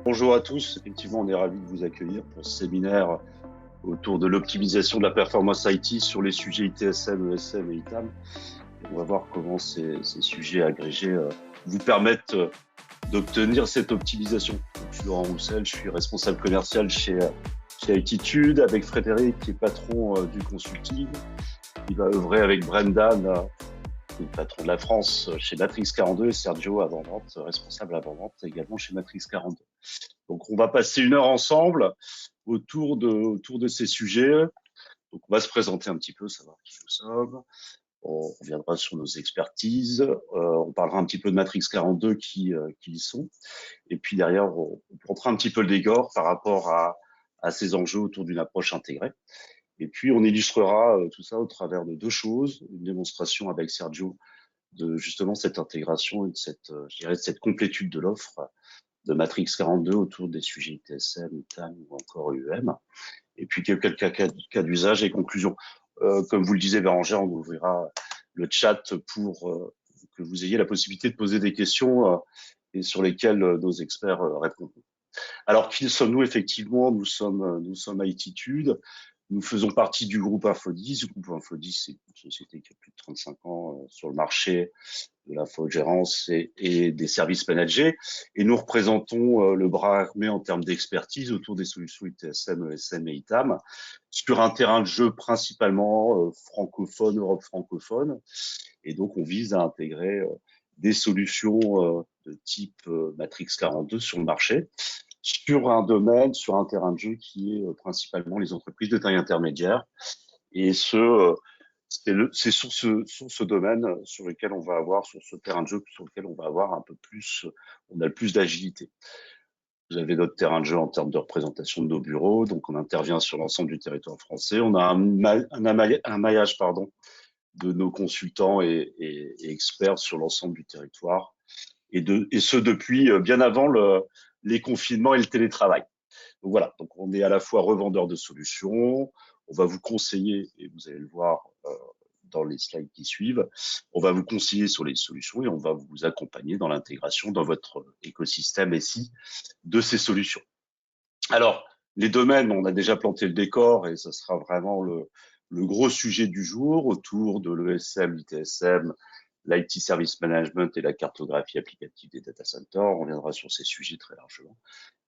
Bonjour à tous, effectivement on est ravis de vous accueillir pour ce séminaire autour de l'optimisation de la performance IT sur les sujets ITSM, ESM et ITAM. Et on va voir comment ces sujets agrégés vous permettent d'obtenir cette optimisation. Donc, je suis Laurent Roussel, je suis responsable commercial chez Altitude avec Frédéric qui est patron du consulting. Il va œuvrer avec Brendan, le patron de la France chez Matrix 42 et Sergio avant-vente, responsable avant-vente également chez Matrix 42. Donc, on va passer une heure ensemble autour de ces sujets. Donc, on va se présenter un petit peu, savoir qui nous sommes. On reviendra sur nos expertises. On parlera un petit peu de Matrix 42 qui y sont. Et puis derrière, on plantera un petit peu le décor par rapport à ces enjeux autour d'une approche intégrée. Et puis, on illustrera tout ça au travers de deux choses. Une démonstration avec Sergio de justement cette intégration et de je dirais, de cette complétude de l'offre de Matrix 42 autour des sujets ITSM, ITAM ou encore UEM. Et puis quelques cas d'usage et conclusions. Comme vous le disiez, Bérangère, on ouvrira le chat pour que vous ayez la possibilité de poser des questions et sur lesquelles nos experts répondent. Alors, qui sommes-nous effectivement? Nous sommes Altitude. Nous faisons partie du groupe Infodis. Le groupe Infodis, c'est une société qui a plus de 35 ans sur le marché de l'infogérance et des services managés. Et nous représentons le bras armé en termes d'expertise autour des solutions ITSM, ESM et ITAM sur un terrain de jeu principalement francophone, Europe francophone. Et donc, on vise à intégrer des solutions de type Matrix 42 sur le marché, sur un domaine, sur un terrain de jeu qui est principalement les entreprises de taille intermédiaire. Et c'est sur ce domaine sur lequel on va avoir, sur ce terrain de jeu sur lequel on va avoir un peu plus, on a le plus d'agilité. Vous avez notre terrain de jeu en termes de représentation de nos bureaux, donc on intervient sur l'ensemble du territoire français. On a un maillage de nos consultants et experts sur l'ensemble du territoire, et ce depuis bien avant les confinements et le télétravail. Donc voilà, donc on est à la fois revendeur de solutions, on va vous conseiller, et vous allez le voir dans les slides qui suivent, on va vous conseiller sur les solutions et on va vous accompagner dans l'intégration dans votre écosystème SI de ces solutions. Alors, les domaines, on a déjà planté le décor et ce sera vraiment le gros sujet du jour autour de l'ESM, l'ITSM, l'IT Service Management et la cartographie applicative des data centers. On reviendra sur ces sujets très largement.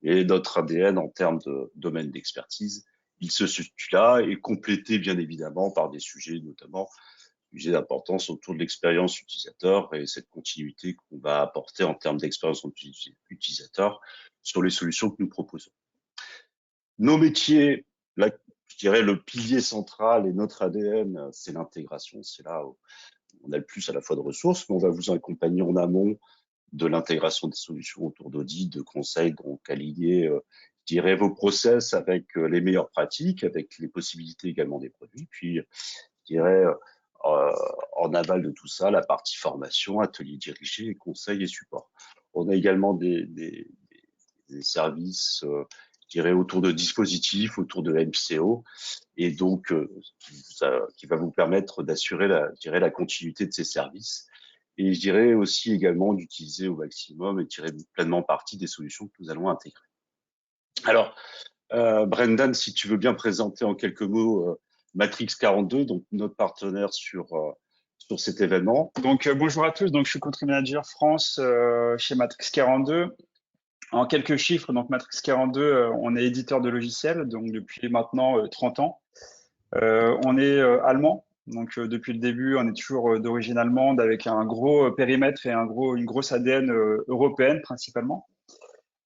Et notre ADN en termes de domaine d'expertise, il se situe là et complété bien évidemment par des sujets, notamment sujets d'importance autour de l'expérience utilisateur et cette continuité qu'on va apporter en termes d'expérience utilisateur sur les solutions que nous proposons. Nos métiers, là, je dirais le pilier central et notre ADN, c'est l'intégration. C'est là où on a le plus à la fois de ressources, mais on va vous accompagner en amont de l'intégration des solutions autour d'audits, de conseils, donc aligner, je dirais, vos process avec les meilleures pratiques, avec les possibilités également des produits. Puis, je dirais, en aval de tout ça, la partie formation, atelier dirigé, conseils et support. On a également des services, je dirais, autour de dispositifs, autour de MCO, et donc qui va vous permettre d'assurer la continuité de ces services. Et je dirais aussi également d'utiliser au maximum et tirer pleinement parti des solutions que nous allons intégrer. Alors, Brendan, si tu veux bien présenter en quelques mots Matrix 42, donc notre partenaire sur cet événement. Donc bonjour à tous, donc je suis country manager France chez Matrix 42. En quelques chiffres, donc Matrix 42, on est éditeur de logiciels, donc depuis maintenant 30 ans. On est allemand, donc depuis le début, on est toujours d'origine allemande avec un gros périmètre et une grosse ADN européenne principalement.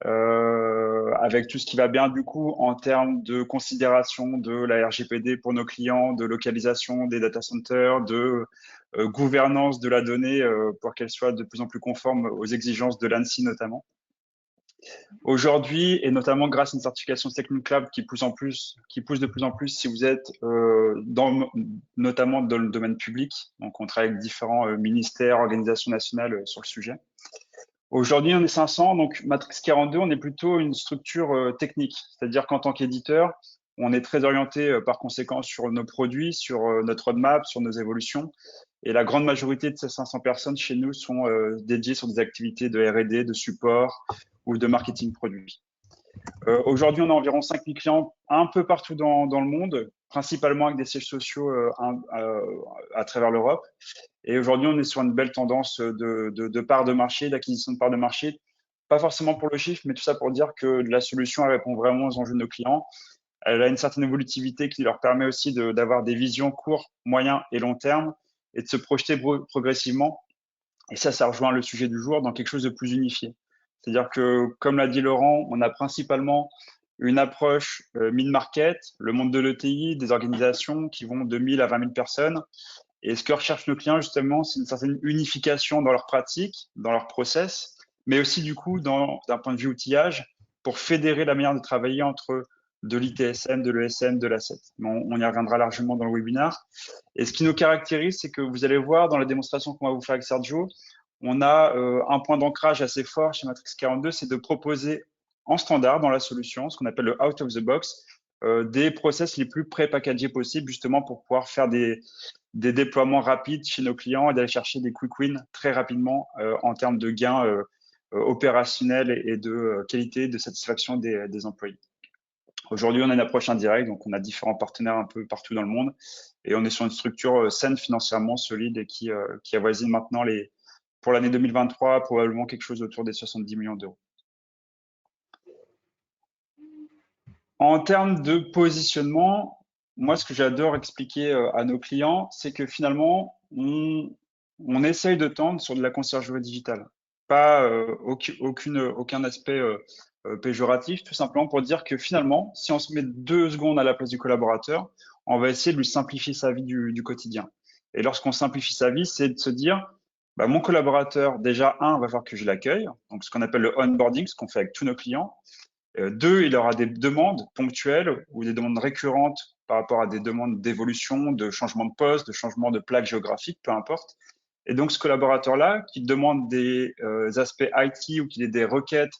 Avec tout ce qui va bien du coup en termes de considération de la RGPD pour nos clients, de localisation des data centers, de gouvernance de la donnée pour qu'elle soit de plus en plus conforme aux exigences de l'ANSSI notamment. Aujourd'hui, et notamment grâce à une certification SecNumCloud qui pousse de plus en plus si vous êtes notamment dans le domaine public. Donc, on travaille avec différents ministères, organisations nationales sur le sujet. Aujourd'hui, on est 500, donc Matrix 42, on est plutôt une structure technique. C'est-à-dire qu'en tant qu'éditeur, on est très orienté par conséquent sur nos produits, sur notre roadmap, sur nos évolutions. Et la grande majorité de ces 500 personnes chez nous sont dédiées sur des activités de R&D, de support ou de marketing produit. Aujourd'hui, on a environ 5000 clients un peu partout dans le monde, principalement avec des sièges sociaux à travers l'Europe. Et aujourd'hui, on est sur une belle tendance de part de marché, d'acquisition de part de marché. Pas forcément pour le chiffre, mais tout ça pour dire que la solution elle répond vraiment aux enjeux de nos clients. Elle a une certaine évolutivité qui leur permet aussi d'avoir des visions court, moyen et long terme et de se projeter progressivement. Et ça rejoint le sujet du jour dans quelque chose de plus unifié. C'est-à-dire que, comme l'a dit Laurent, on a principalement une approche mid-market, le monde de l'ETI, des organisations qui vont de 1000 à 20 000 personnes. Et ce que recherchent nos clients, justement, c'est une certaine unification dans leurs pratiques, dans leurs process, mais aussi, du coup, d'un point de vue outillage, pour fédérer la manière de travailler entre de l'ITSM, de l'ESM, de l'asset. On y reviendra largement dans le webinaire. Et ce qui nous caractérise, c'est que vous allez voir dans la démonstration qu'on va vous faire avec Sergio, on a un point d'ancrage assez fort chez Matrix 42, c'est de proposer en standard dans la solution, ce qu'on appelle le out of the box, des process les plus pré-packagés possibles, justement pour pouvoir faire des déploiements rapides chez nos clients et d'aller chercher des quick wins très rapidement en termes de gains opérationnels et de qualité, de satisfaction des employés. Aujourd'hui, on a une approche indirecte, donc on a différents partenaires un peu partout dans le monde et on est sur une structure saine financièrement, solide et qui avoisine maintenant pour l'année 2023 probablement quelque chose autour des 70 millions d'euros. En termes de positionnement, moi, ce que j'adore expliquer à nos clients, c'est que finalement, on essaye de tendre sur de la conciergerie digitale. Pas aucun aspect péjoratif, tout simplement pour dire que finalement, si on se met 2 secondes à la place du collaborateur, on va essayer de lui simplifier sa vie du quotidien. Et lorsqu'on simplifie sa vie, c'est de se dire, bah, mon collaborateur, déjà, va falloir que je l'accueille, donc ce qu'on appelle le onboarding, ce qu'on fait avec tous nos clients. 2, il aura des demandes ponctuelles ou des demandes récurrentes par rapport à des demandes d'évolution, de changement de poste, de changement de plaque géographique, peu importe. Et donc, ce collaborateur-là, qui demande des aspects IT ou qu'il ait des requêtes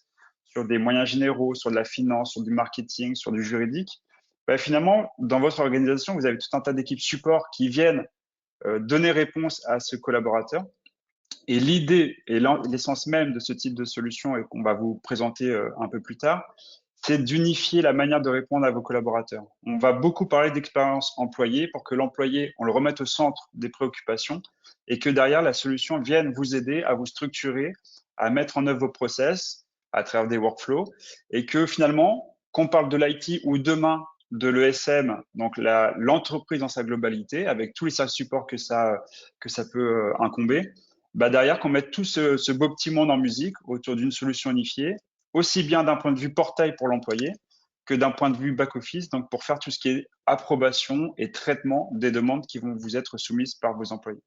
sur des moyens généraux, sur de la finance, sur du marketing, sur du juridique, bah, finalement, dans votre organisation, vous avez tout un tas d'équipes support qui viennent donner réponse à ce collaborateur. Et l'idée et l'essence même de ce type de solution et qu'on va vous présenter un peu plus tard, c'est d'unifier la manière de répondre à vos collaborateurs. On va beaucoup parler d'expérience employée pour que l'employé, on le remette au centre des préoccupations et que derrière, la solution vienne vous aider à vous structurer, à mettre en œuvre vos process à travers des workflows et que finalement, qu'on parle de l'IT ou demain de l'ESM, donc l'entreprise dans sa globalité, avec tous les services supports que ça peut incomber, bah derrière, qu'on mette tout ce beau petit monde en musique autour d'une solution unifiée, aussi bien d'un point de vue portail pour l'employé que d'un point de vue back-office, donc pour faire tout ce qui est approbation et traitement des demandes qui vont vous être soumises par vos employés.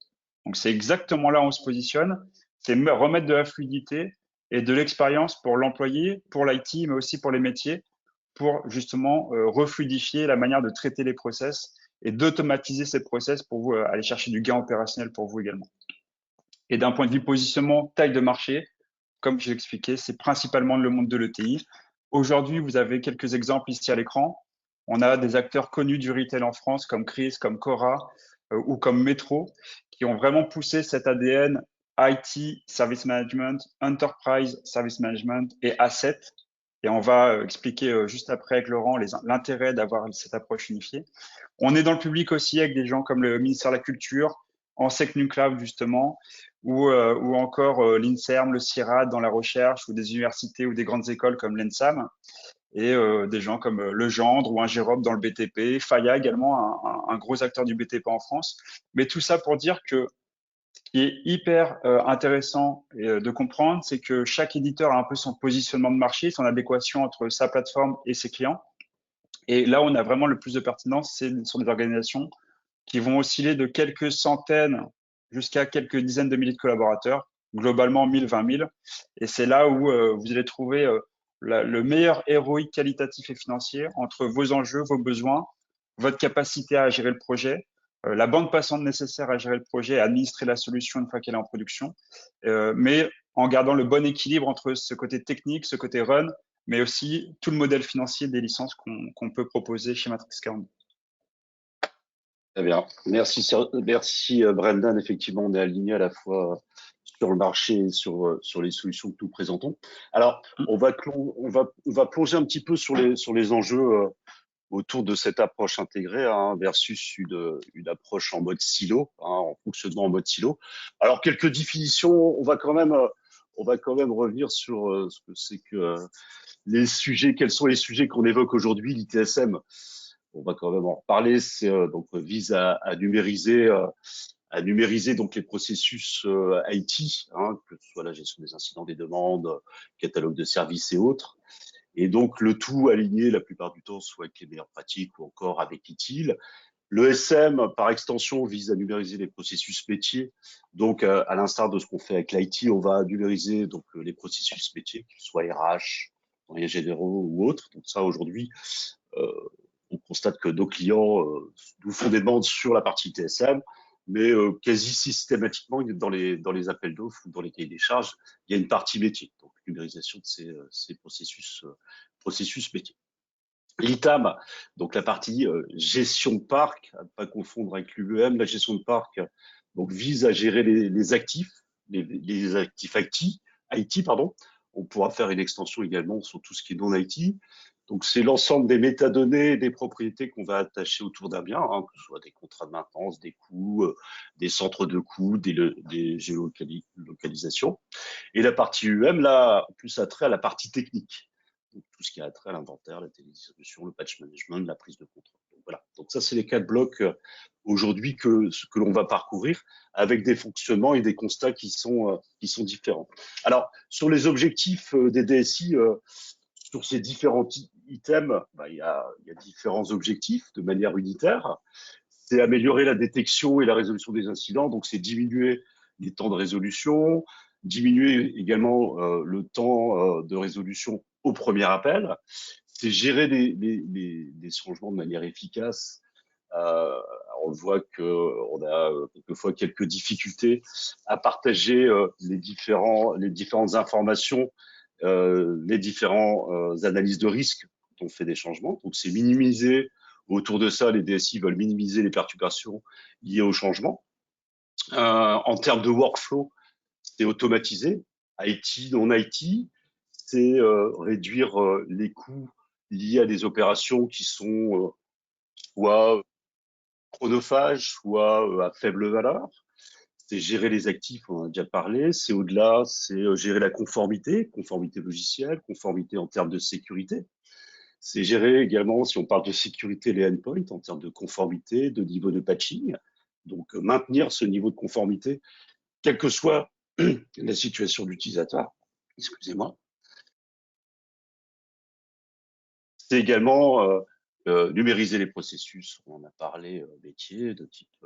Donc c'est exactement là où on se positionne, c'est remettre de la fluidité et de l'expérience pour l'employé, pour l'IT, mais aussi pour les métiers, pour justement refluidifier la manière de traiter les process et d'automatiser ces process pour vous aller chercher du gain opérationnel pour vous également. Et d'un point de vue positionnement, taille de marché, comme je l'expliquais, c'est principalement le monde de l'ETI. Aujourd'hui, vous avez quelques exemples ici à l'écran. On a des acteurs connus du retail en France comme Chris, comme Cora ou comme Metro, qui ont vraiment poussé cet ADN IT, Service Management, Enterprise Service Management et Asset. Et on va expliquer juste après avec Laurent l'intérêt d'avoir cette approche unifiée. On est dans le public aussi avec des gens comme le ministère de la Culture, en SecNumCloud justement, ou encore l'INSERM, le CIRAD dans la recherche, ou des universités ou des grandes écoles comme l'ENSAM, et des gens comme Legendre ou un Jérôme dans le BTP, Faya également, un gros acteur du BTP en France. Mais tout ça pour dire que ce qui est hyper intéressant de comprendre, c'est que chaque éditeur a un peu son positionnement de marché, son adéquation entre sa plateforme et ses clients. Et là, on a vraiment le plus de pertinence, c'est sur des organisations qui vont osciller de quelques centaines jusqu'à quelques dizaines de milliers de collaborateurs, globalement 1000, 20 000. Et c'est là où vous allez trouver le meilleur héroïque qualitatif et financier entre vos enjeux, vos besoins, votre capacité à gérer le projet, la bande passante nécessaire à gérer le projet et à administrer la solution une fois qu'elle est en production, mais en gardant le bon équilibre entre ce côté technique, ce côté run, mais aussi tout le modèle financier des licences qu'on peut proposer chez Matrix 42. Très bien. Merci Brendan. Effectivement, on est aligné à la fois sur le marché, sur les solutions que nous présentons. Alors, on va plonger un petit peu sur les enjeux autour de cette approche intégrée versus une approche en mode silo, en fonctionnement en mode silo. Alors, quelques définitions, on va quand même revenir sur ce que c'est que les sujets, quels sont les sujets qu'on évoque aujourd'hui. L'ITSM, on va quand même en reparler, c'est donc vise à numériser donc les processus IT, que ce soit la gestion des incidents, des demandes, catalogue de services et autres. Et donc, le tout aligné la plupart du temps soit avec les meilleures pratiques ou encore avec ITIL. Le SM, par extension, vise à numériser les processus métiers. Donc, à l'instar de ce qu'on fait avec l'IT, on va numériser donc les processus métiers, qu'ils soient RH, moyens généraux ou autres. Donc ça, aujourd'hui, euh, on constate que nos clients nous font des demandes sur la partie TSM, mais quasi systématiquement, dans les appels d'offres ou dans les cahiers des charges, il y a une partie métier, donc numérisation de ces processus métiers. L'ITAM, donc la partie gestion de parc, à ne pas confondre avec l'UEM, la gestion de parc donc vise à gérer les actifs, les actifs IT, pardon. On pourra faire une extension également sur tout ce qui est non IT. Donc c'est l'ensemble des métadonnées et des propriétés qu'on va attacher autour d'un bien, que ce soit des contrats de maintenance, des coûts, des centres de coûts, des géolocalisations. Et la partie UM, là, plus attrait à la partie technique. Donc, tout ce qui a trait à l'inventaire, la télédistribution, le patch management, la prise de contrôle. Donc, voilà. Donc ça, c'est les 4 blocs aujourd'hui que l'on va parcourir avec des fonctionnements et des constats qui sont différents. Alors, sur les objectifs des DSI, sur ces différents items, il y a différents objectifs de manière unitaire. C'est améliorer la détection et la résolution des incidents. Donc, c'est diminuer les temps de résolution, diminuer également le temps de résolution au premier appel. C'est gérer des changements de manière efficace. On voit qu'on a quelquefois quelques difficultés à partager les différentes informations, les différentes analyses de risque quand on fait des changements. Donc, c'est minimiser. Autour de ça, les DSI veulent minimiser les perturbations liées au changement. En termes de workflow, c'est automatisé. IT, non IT, c'est réduire les coûts liés à des opérations qui sont soit chronophages, soit à faible valeur. C'est gérer les actifs, on en a déjà parlé. C'est au-delà, c'est gérer la conformité logicielle, conformité en termes de sécurité. C'est gérer également, si on parle de sécurité, les endpoints en termes de conformité, de niveau de patching. Donc, maintenir ce niveau de conformité, quelle que soit la situation d'utilisateur. Excusez-moi. C'est également numériser les processus. On en a parlé, métier de type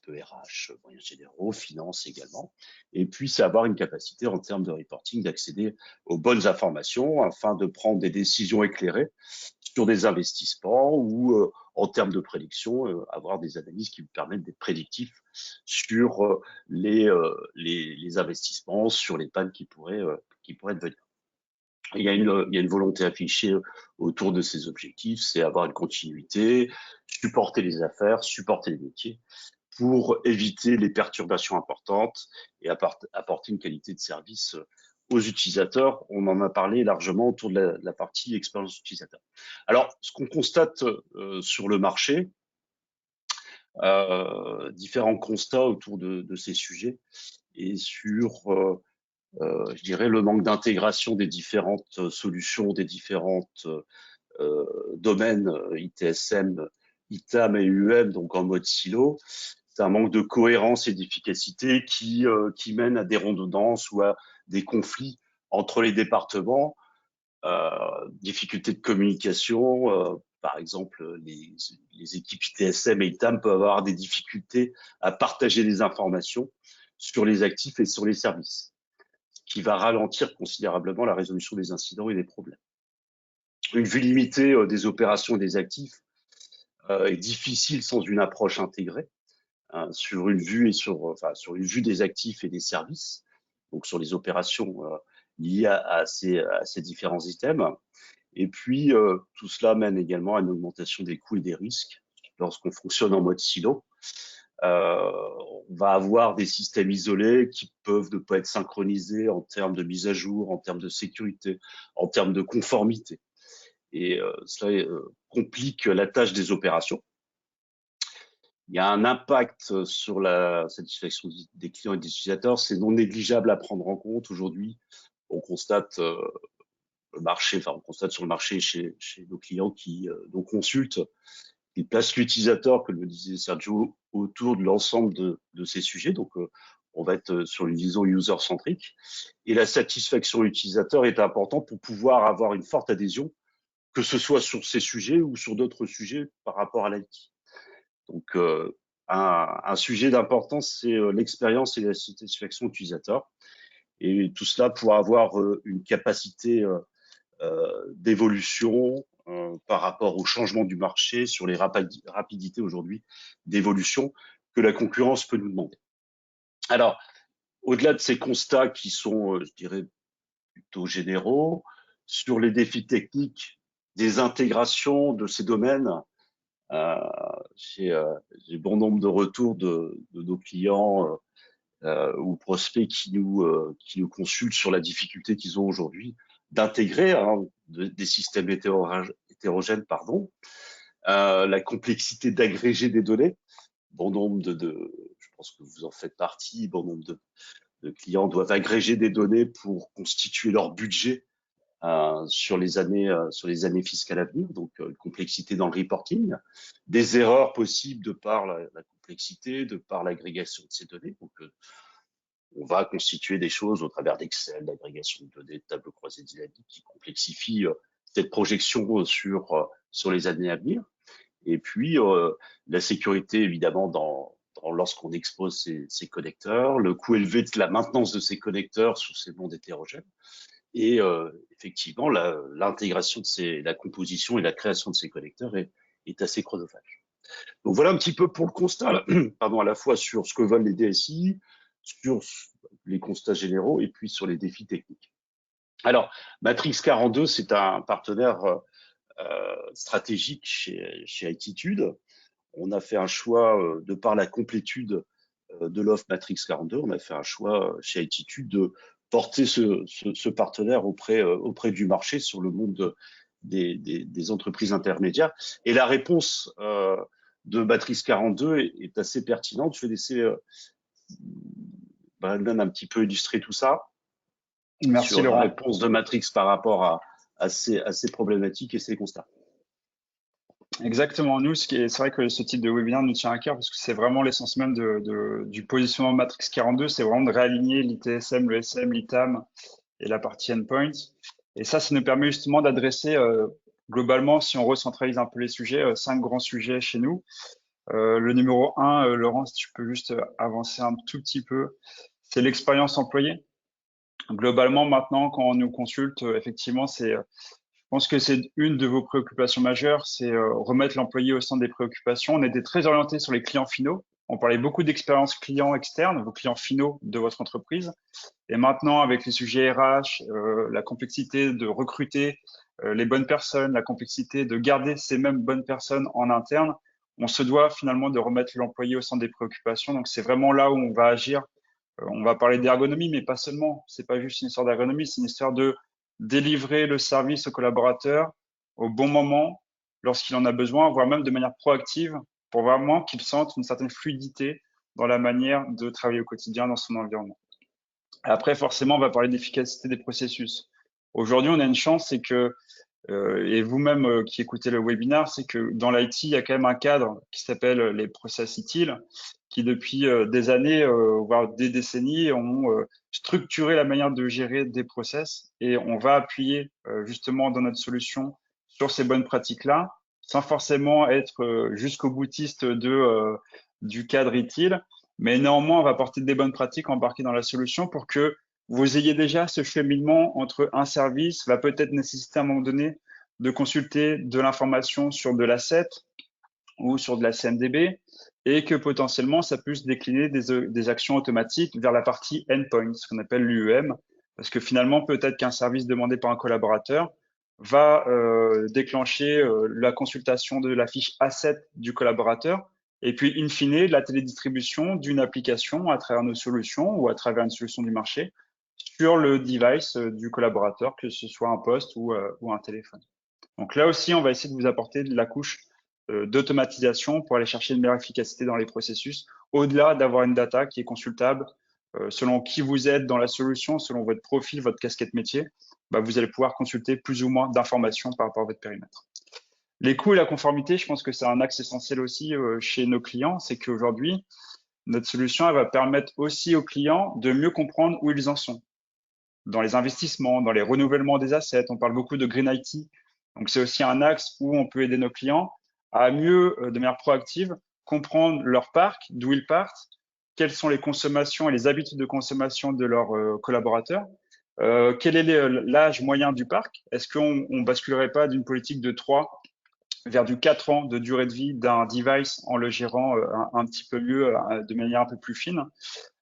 RH, moyens généraux, finance également. Et puis, c'est avoir une capacité en termes de reporting d'accéder aux bonnes informations afin de prendre des décisions éclairées sur des investissements ou en termes de prédiction, avoir des analyses qui vous permettent d'être prédictifs sur les investissements, sur les pannes qui pourraient devenir. Il y a une volonté affichée autour de ces objectifs, c'est avoir une continuité, supporter les affaires, supporter les métiers pour éviter les perturbations importantes et apporter une qualité de service aux utilisateurs. On en a parlé largement autour de la partie expérience utilisateur. Alors, ce qu'on constate sur le marché, différents constats autour de ces sujets et sur je dirais le manque d'intégration des différentes solutions, des différentes domaines ITSM, ITAM et UM, donc en mode silo. C'est un manque de cohérence et d'efficacité qui mène à des redondances ou à des conflits entre les départements, difficultés de communication. Par exemple, les équipes ITSM et ITAM peuvent avoir des difficultés à partager des informations sur les actifs et sur les services, qui va ralentir considérablement la résolution des incidents et des problèmes. Une vue limitée des opérations et des actifs est difficile sans une approche intégrée sur une vue sur une vue des actifs et des services, donc sur les opérations liées à ces différents items. Et puis tout cela mène également à une augmentation des coûts et des risques lorsqu'on fonctionne en mode silo. on va avoir des systèmes isolés qui peuvent ne pas être synchronisés en termes de mise à jour, en termes de sécurité, en termes de conformité. Et cela complique la tâche des opérations. Il y a un impact sur la satisfaction des clients et des utilisateurs, c'est non négligeable à prendre en compte. Aujourd'hui, on constate le marché, enfin on constate sur le marché chez nos clients qui nous consultent, ils placent l'utilisateur, comme le disait Sergio, autour de l'ensemble de ces sujets. Donc, on va être sur une vision user-centrique. Et la satisfaction utilisateur est importante pour pouvoir avoir une forte adhésion, que ce soit sur ces sujets ou sur d'autres sujets par rapport à l'IT. Donc, un sujet d'importance, c'est l'expérience et la satisfaction utilisateur. Et tout cela pour avoir une capacité d'évolution par rapport au changement du marché, sur les rapidités aujourd'hui d'évolution que la concurrence peut nous demander. Alors, au-delà de ces constats qui sont, je dirais, plutôt généraux, sur les défis techniques des intégrations de ces domaines, euh, j'ai bon nombre de retours de nos clients ou prospects qui nous consultent sur la difficulté qu'ils ont aujourd'hui d'intégrer des systèmes hétérogènes, pardon, la complexité d'agréger des données. Bon nombre je pense que vous en faites partie, bon nombre de clients doivent agréger des données pour constituer leur budget sur les années fiscales à venir, donc complexité dans le reporting, des erreurs possibles de par la complexité, de par l'agrégation de ces données. Donc, on va constituer des choses au travers d'Excel, d'agrégation de données, de tableaux croisés dynamiques qui complexifient cette projection sur les années à venir. Et puis, la sécurité, évidemment, lorsqu'on expose ces connecteurs, le coût élevé de la maintenance de ces connecteurs sur ces mondes hétérogènes, et effectivement, l'intégration la composition et la création de ces connecteurs est assez chronophage. Donc voilà un petit peu pour le constat, pardon, à la fois sur ce que veulent les DSI, sur les constats généraux et puis sur les défis techniques. Alors, Matrix 42, c'est un partenaire stratégique chez Altitude. On a fait un choix, de par la complétude de l'offre Matrix 42, on a fait un choix chez Altitude de porter ce partenaire auprès du marché sur le monde des entreprises intermédiaires. Et la réponse de Matrix 42 est assez pertinente. Je vais laisser Brandon un petit peu illustrer tout ça. Merci sur la Laurent. réponse de Matrix par rapport à ces problématiques et ces constats. Exactement. Nous, c'est vrai que ce type de webinaire nous tient à cœur parce que c'est vraiment l'essence même du positionnement Matrix 42, c'est vraiment de réaligner l'ITSM, le SM, l'ITAM et la partie endpoint. Et ça nous permet justement d'adresser globalement, si on recentralise un peu les sujets, 5 grands sujets chez nous. Le numéro 1, Laurent, si tu peux juste avancer un tout petit peu, c'est l'expérience employée. Globalement, maintenant, quand on nous consulte, effectivement, je pense que c'est une de vos préoccupations majeures, c'est remettre l'employé au centre des préoccupations. On était très orienté sur les clients finaux. On parlait beaucoup d'expérience client externe, vos clients finaux de votre entreprise. Et maintenant, avec les sujets RH, la complexité de recruter les bonnes personnes, la complexité de garder ces mêmes bonnes personnes en interne, on se doit finalement de remettre l'employé au centre des préoccupations. Donc, c'est vraiment là où on va agir. On va parler d'ergonomie, mais pas seulement. C'est pas juste une histoire d'ergonomie, c'est une histoire de délivrer le service au collaborateur au bon moment, lorsqu'il en a besoin, voire même de manière proactive, pour vraiment qu'il sente une certaine fluidité dans la manière de travailler au quotidien dans son environnement. Après, forcément, on va parler d'efficacité des processus. Aujourd'hui, on a une chance, c'est que, et vous-même qui écoutez le webinaire, c'est que dans l'IT, il y a quand même un cadre qui s'appelle les process ITIL, qui depuis des années, voire des décennies, ont structuré la manière de gérer des process. Et on va appuyer justement dans notre solution sur ces bonnes pratiques-là, sans forcément être jusqu'au boutiste du cadre ITIL. Mais néanmoins, on va apporter des bonnes pratiques embarquées dans la solution pour que vous ayez déjà ce cheminement entre un service va peut-être nécessiter à un moment donné de consulter de l'information sur de l'asset ou sur de la CMDB et que potentiellement ça puisse décliner des actions automatiques vers la partie endpoint, ce qu'on appelle l'UEM, parce que finalement peut-être qu'un service demandé par un collaborateur va déclencher la consultation de la fiche asset du collaborateur Et puis, in fine, la télédistribution d'une application à travers nos solutions ou à travers une solution du marché sur le device du collaborateur, que ce soit un poste ou un téléphone. Donc là aussi, on va essayer de vous apporter de la couche d'automatisation pour aller chercher une meilleure efficacité dans les processus, au-delà d'avoir une data qui est consultable selon qui vous êtes dans la solution, selon votre profil, votre casquette métier, vous allez pouvoir consulter plus ou moins d'informations par rapport à votre périmètre. Les coûts et la conformité, je pense que c'est un axe essentiel aussi chez nos clients, c'est qu'aujourd'hui, notre solution elle va permettre aussi aux clients de mieux comprendre où ils en sont. Dans les investissements, dans les renouvellements des assets, on parle beaucoup de Green IT. Donc, c'est aussi un axe où on peut aider nos clients à mieux, de manière proactive, comprendre leur parc, d'où ils partent, quelles sont les consommations et les habitudes de consommation de leurs collaborateurs, quel est l'âge moyen du parc. Est-ce qu'on ne basculerait pas d'une politique de 3 vers du 4 ans de durée de vie d'un device en le gérant un petit peu mieux, de manière un peu plus fine,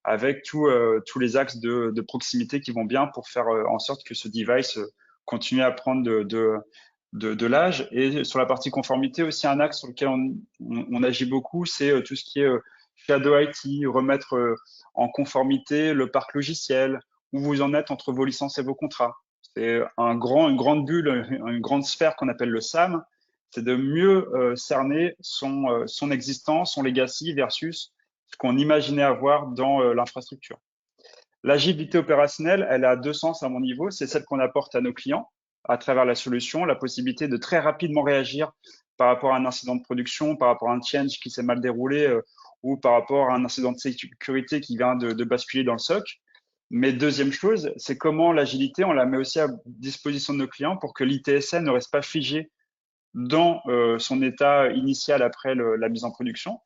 avec tous les axes de proximité qui vont bien pour faire en sorte que ce device continue à prendre de l'âge. Et sur la partie conformité, aussi un axe sur lequel on agit beaucoup, c'est tout ce qui est Shadow IT, remettre en conformité le parc logiciel, où vous en êtes entre vos licences et vos contrats. C'est une grande bulle, une grande sphère qu'on appelle le SAM, c'est de mieux cerner son existence, son legacy versus ce qu'on imaginait avoir dans l'infrastructure. L'agilité opérationnelle, elle a deux sens à mon niveau. C'est celle qu'on apporte à nos clients à travers la solution, la possibilité de très rapidement réagir par rapport à un incident de production, par rapport à un change qui s'est mal déroulé ou par rapport à un incident de sécurité qui vient de basculer dans le SOC. Mais deuxième chose, c'est comment l'agilité, on la met aussi à disposition de nos clients pour que l'ITSM ne reste pas figé dans son état initial après la mise en production,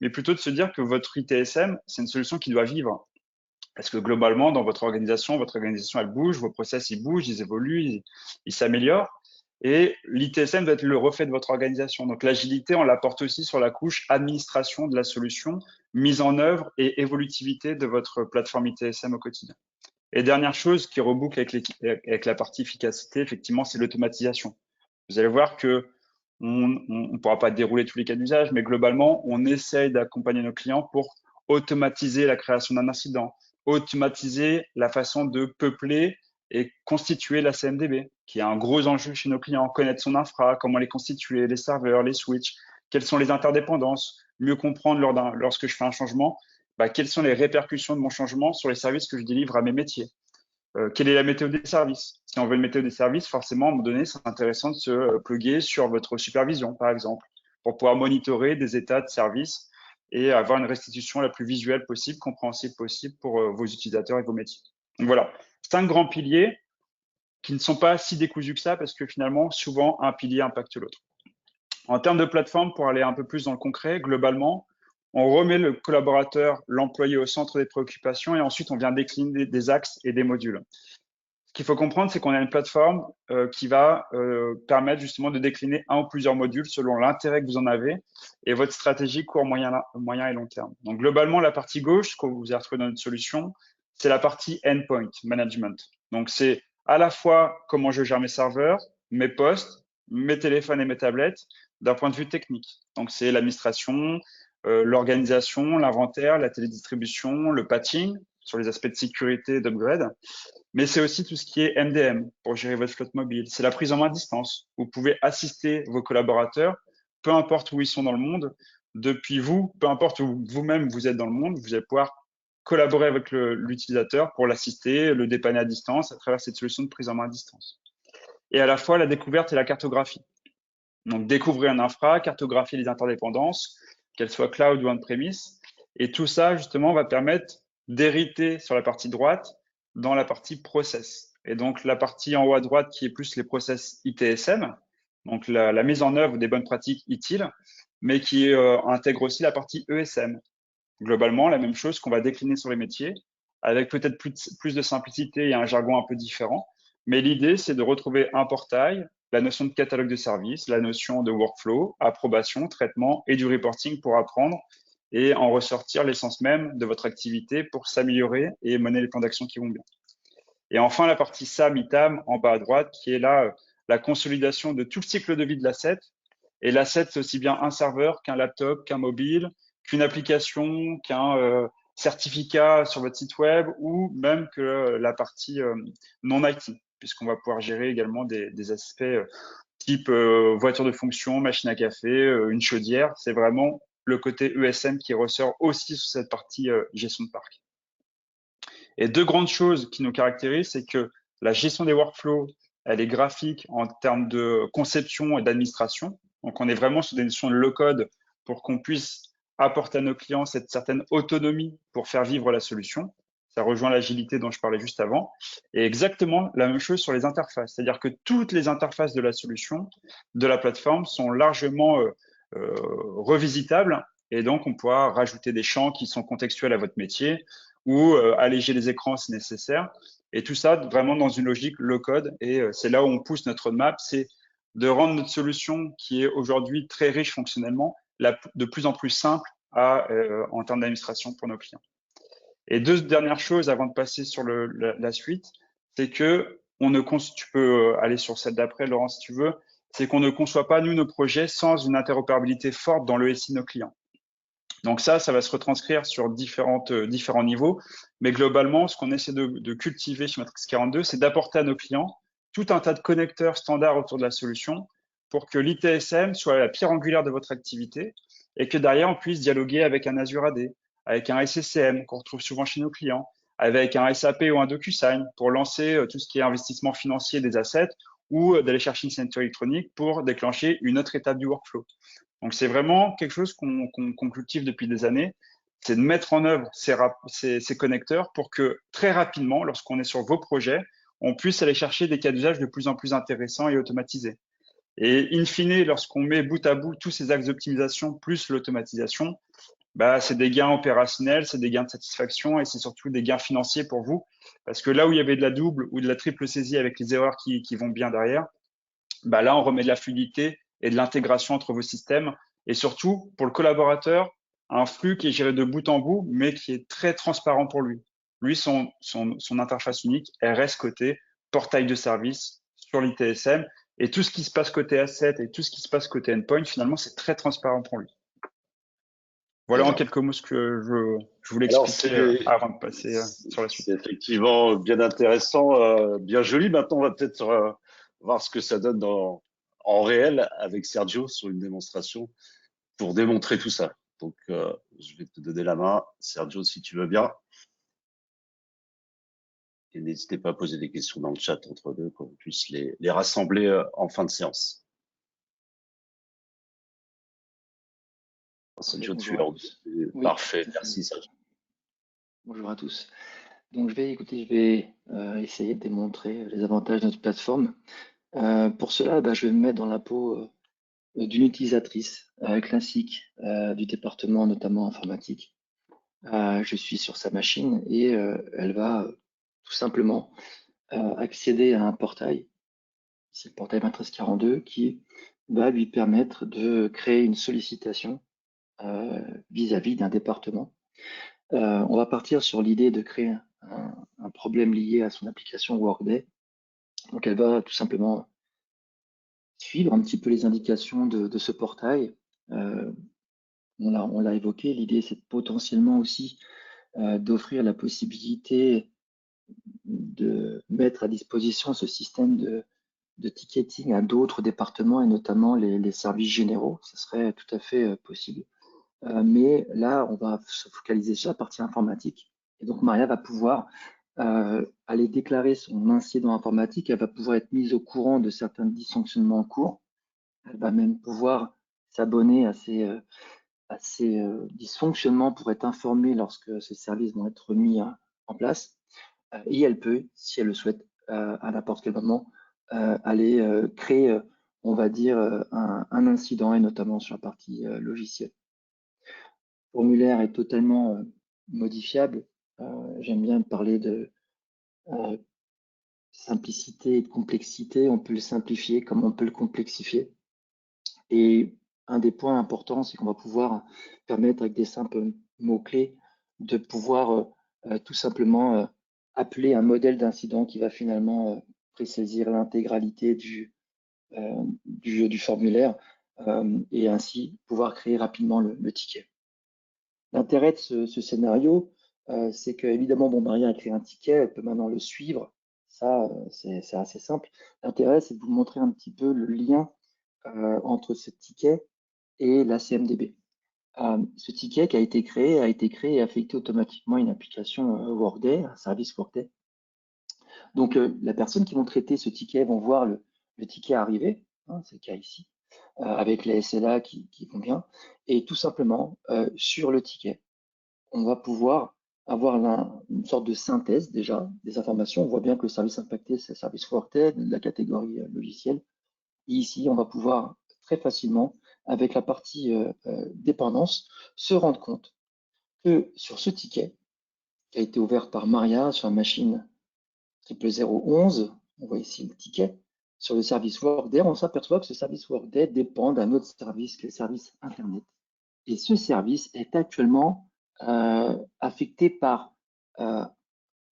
mais plutôt de se dire que votre ITSM, c'est une solution qui doit vivre. Parce que globalement, dans votre organisation, elle bouge, vos process, ils bougent, ils évoluent, ils s'améliorent. Et l'ITSM doit être le reflet de votre organisation. Donc l'agilité, on l'apporte aussi sur la couche administration de la solution, mise en œuvre et évolutivité de votre plateforme ITSM au quotidien. Et dernière chose qui reboucle avec la partie efficacité, effectivement, c'est l'automatisation. Vous allez voir que on ne pourra pas dérouler tous les cas d'usage, mais globalement, on essaye d'accompagner nos clients pour automatiser la création d'un incident, automatiser la façon de peupler et constituer la CMDB, qui est un gros enjeu chez nos clients, connaître son infra, comment les constituer, les serveurs, les switches, quelles sont les interdépendances, mieux comprendre lorsque je fais un changement, quelles sont les répercussions de mon changement sur les services que je délivre à mes métiers. Quelle est la météo des services? Si on veut une météo des services, forcément, à un moment donné, c'est intéressant de se plugger sur votre supervision, par exemple, pour pouvoir monitorer des états de service et avoir une restitution la plus visuelle possible, compréhensible possible pour vos utilisateurs et vos métiers. Donc voilà, 5 grands piliers qui ne sont pas si décousus que ça parce que finalement, souvent, un pilier impacte l'autre. En termes de plateforme, pour aller un peu plus dans le concret, globalement, on remet le collaborateur, l'employé au centre des préoccupations et ensuite on vient décliner des axes et des modules. Ce qu'il faut comprendre, c'est qu'on a une plateforme qui va permettre justement de décliner un ou plusieurs modules selon l'intérêt que vous en avez et votre stratégie court, moyen et long terme. Donc globalement, la partie gauche, que vous avez retrouvée dans notre solution, c'est la partie endpoint management. Donc c'est à la fois comment je gère mes serveurs, mes postes, mes téléphones et mes tablettes d'un point de vue technique. Donc c'est l'administration, l'organisation, l'inventaire, la télédistribution, le patching sur les aspects de sécurité et d'upgrade. Mais c'est aussi tout ce qui est MDM pour gérer votre flotte mobile. C'est la prise en main à distance. Vous pouvez assister vos collaborateurs, peu importe où ils sont dans le monde, depuis vous, peu importe où vous-même vous êtes dans le monde, vous allez pouvoir collaborer avec l'utilisateur pour l'assister, le dépanner à distance à travers cette solution de prise en main à distance. Et à la fois la découverte et la cartographie. Donc découvrir un infra, cartographier les interdépendances, qu'elles soient cloud ou on-premise. Et tout ça, justement, va permettre d'hériter sur la partie droite dans la partie process. Et donc, la partie en haut à droite qui est plus les process ITSM, donc la mise en œuvre des bonnes pratiques utiles, mais qui intègre aussi la partie ESM. Globalement, la même chose qu'on va décliner sur les métiers, avec peut-être plus de simplicité et un jargon un peu différent. Mais l'idée, c'est de retrouver un portail, la notion de catalogue de services, la notion de workflow, approbation, traitement et du reporting pour apprendre et en ressortir l'essence même de votre activité pour s'améliorer et mener les plans d'action qui vont bien. Et enfin, la partie SAM, ITAM, en bas à droite, qui est là la consolidation de tout le cycle de vie de l'asset Et l'asset, c'est aussi bien un serveur qu'un laptop, qu'un mobile, qu'une application, qu'un certificat sur votre site web ou même que la partie non IT, puisqu'on va pouvoir gérer également des aspects type voiture de fonction, machine à café, une chaudière. C'est vraiment le côté ESM qui ressort aussi sur cette partie gestion de parc. Et deux grandes choses qui nous caractérisent, c'est que la gestion des workflows, elle est graphique en termes de conception et d'administration. Donc, on est vraiment sur des notions de low-code pour qu'on puisse apporter à nos clients cette certaine autonomie pour faire vivre la solution. Ça rejoint l'agilité dont je parlais juste avant. Et exactement la même chose sur les interfaces. C'est-à-dire que toutes les interfaces de la solution, de la plateforme, sont largement revisitables. Et donc, on pourra rajouter des champs qui sont contextuels à votre métier ou alléger les écrans si nécessaire. Et tout ça vraiment dans une logique low-code. Et c'est là où on pousse notre roadmap, c'est de rendre notre solution, qui est aujourd'hui très riche fonctionnellement, de plus en plus simple en termes d'administration pour nos clients. Et deux dernières choses avant de passer sur la suite, c'est que tu peux aller sur celle d'après, Laurent, si tu veux, c'est qu'on ne conçoit pas, nous, nos projets sans une interopérabilité forte dans le SI de nos clients. Donc ça va se retranscrire sur différents niveaux. Mais globalement, ce qu'on essaie de cultiver chez Matrix 42, c'est d'apporter à nos clients tout un tas de connecteurs standards autour de la solution pour que l'ITSM soit la pierre angulaire de votre activité et que derrière, on puisse dialoguer avec un Azure AD, avec un SCCM qu'on retrouve souvent chez nos clients, avec un SAP ou un DocuSign pour lancer tout ce qui est investissement financier des assets ou d'aller chercher une signature électronique pour déclencher une autre étape du workflow. Donc, c'est vraiment quelque chose qu'on cultive depuis des années, c'est de mettre en œuvre ces connecteurs pour que très rapidement, lorsqu'on est sur vos projets, on puisse aller chercher des cas d'usage de plus en plus intéressants et automatisés. Et in fine, lorsqu'on met bout à bout tous ces axes d'optimisation plus l'automatisation, c'est des gains opérationnels, c'est des gains de satisfaction et c'est surtout des gains financiers pour vous. Parce que là où il y avait de la double ou de la triple saisie avec les erreurs qui vont bien derrière, là, on remet de la fluidité et de l'intégration entre vos systèmes. Et surtout, pour le collaborateur, un flux qui est géré de bout en bout, mais qui est très transparent pour lui. Lui, son interface unique, elle reste côté portail de service sur l'ITSM. Et tout ce qui se passe côté asset et tout ce qui se passe côté endpoint, finalement, c'est très transparent pour lui. Voilà en quelques mots ce que je voulais expliquer avant de passer sur la suite. C'est effectivement bien intéressant, bien joli. Maintenant, on va peut-être voir ce que ça donne en réel avec Sergio sur une démonstration pour démontrer tout ça. Donc, je vais te donner la main, Sergio, si tu veux bien. Et n'hésitez pas à poser des questions dans le chat entre deux, qu'on puisse les rassembler en fin de séance. Sergio, tu es parfait. Merci, Sergio. Bonjour à tous. Donc, je vais essayer de démontrer les avantages de notre plateforme. Pour cela, je vais me mettre dans la peau d'une utilisatrice classique du département, notamment informatique. Je suis sur sa machine et elle va tout simplement accéder à un portail. C'est le portail Matrix 42 qui va lui permettre de créer une sollicitation vis-à-vis d'un département. On va partir sur l'idée de créer un problème lié à son application Workday. Donc, elle va tout simplement suivre un petit peu les indications de ce portail. On l'a évoqué, l'idée c'est potentiellement aussi d'offrir la possibilité de mettre à disposition ce système de ticketing à d'autres départements et notamment les services généraux. Ce serait tout à fait possible. Mais là, on va se focaliser sur la partie informatique. Et donc, Maria va pouvoir aller déclarer son incident informatique. Elle va pouvoir être mise au courant de certains dysfonctionnements en cours. Elle va même pouvoir s'abonner à ces dysfonctionnements pour être informée lorsque ces services vont être mis en place. Et elle peut, si elle le souhaite, à n'importe quel moment, aller créer, on va dire, un incident, et notamment sur la partie logicielle. Le formulaire est totalement modifiable. J'aime bien parler de simplicité et de complexité. On peut le simplifier comme on peut le complexifier. Et un des points importants, c'est qu'on va pouvoir permettre, avec des simples mots-clés, de pouvoir tout simplement appeler un modèle d'incident qui va finalement présaisir l'intégralité du formulaire et ainsi pouvoir créer rapidement le ticket. L'intérêt de ce scénario, c'est que évidemment, bon, Maria a créé un ticket, elle peut maintenant le suivre. Ça, c'est assez simple. L'intérêt, c'est de vous montrer un petit peu le lien entre ce ticket et la CMDB. Ce ticket qui a été créé et affecté automatiquement une application Workday, un service Workday. Donc, la personne qui vont traiter ce ticket vont voir le ticket arriver, hein, c'est le cas ici, avec les SLA qui vont bien, et tout simplement, sur le ticket, on va pouvoir avoir une sorte de synthèse déjà des informations. On voit bien que le service impacté, c'est le service Workday de la catégorie logiciel. Et ici, on va pouvoir très facilement, avec la partie dépendance, se rendre compte que sur ce ticket, qui a été ouvert par Maria sur la machine 00011, on voit ici le ticket, sur le service Workday, on s'aperçoit que ce service Workday dépend d'un autre service, qui est le service Internet. Et ce service est actuellement affecté par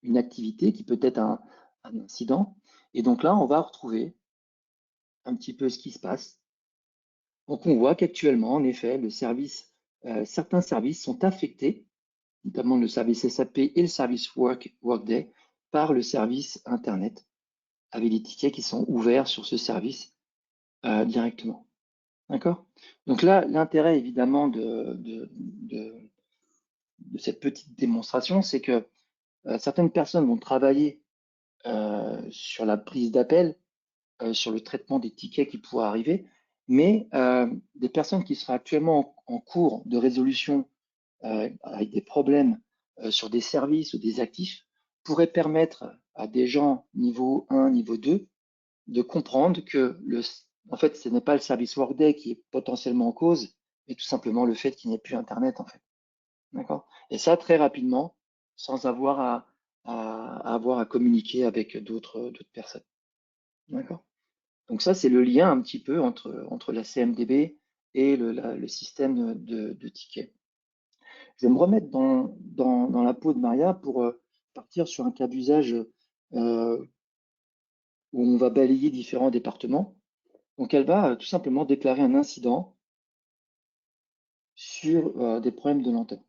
une activité qui peut être un incident. Et donc là, on va retrouver un petit peu ce qui se passe. Donc on voit qu'actuellement, en effet, certains services sont affectés, notamment le service SAP et le service Workday, par le service Internet, avec des tickets qui sont ouverts sur ce service directement. D'accord? Donc là, l'intérêt évidemment de cette petite démonstration, c'est que certaines personnes vont travailler sur la prise d'appel, sur le traitement des tickets qui pourraient arriver, mais des personnes qui seraient actuellement en cours de résolution avec des problèmes sur des services ou des actifs pourraient permettre à des gens niveau 1, niveau 2 de comprendre que en fait, ce n'est pas le service Workday qui est potentiellement en cause, mais tout simplement le fait qu'il n'y ait plus Internet en fait. D'accord? Et ça très rapidement, sans avoir à communiquer avec d'autres personnes. D'accord? Donc ça, c'est le lien un petit peu entre la CMDB et le système de tickets. Je vais me remettre dans la peau de Maria pour partir sur un cas d'usage où on va balayer différents départements. Donc elle va tout simplement déclarer un incident sur des problèmes de lenteur.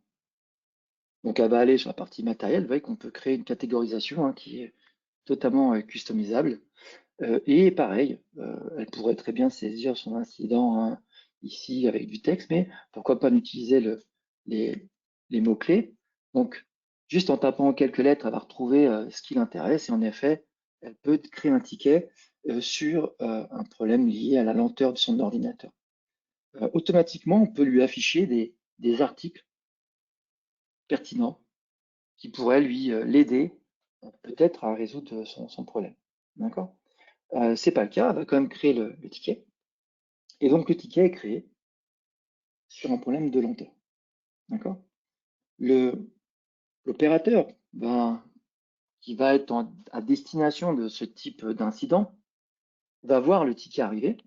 Donc elle va aller sur la partie matérielle, vous voyez qu'on peut créer une catégorisation hein, qui est totalement customisable. Et pareil, elle pourrait très bien saisir son incident hein, ici avec du texte, mais pourquoi pas utiliser les mots-clés. Donc, juste en tapant quelques lettres, elle va retrouver ce qui l'intéresse et en effet, elle peut créer un ticket sur un problème lié à la lenteur de son ordinateur. Automatiquement, on peut lui afficher des articles pertinents qui pourraient lui l'aider peut-être à résoudre son problème. D'accord? C'est pas le cas, elle va quand même créer le ticket. Et donc le ticket est créé sur un problème de lenteur. D'accord? L'opérateur qui va être à destination de ce type d'incident va voir le ticket arriver.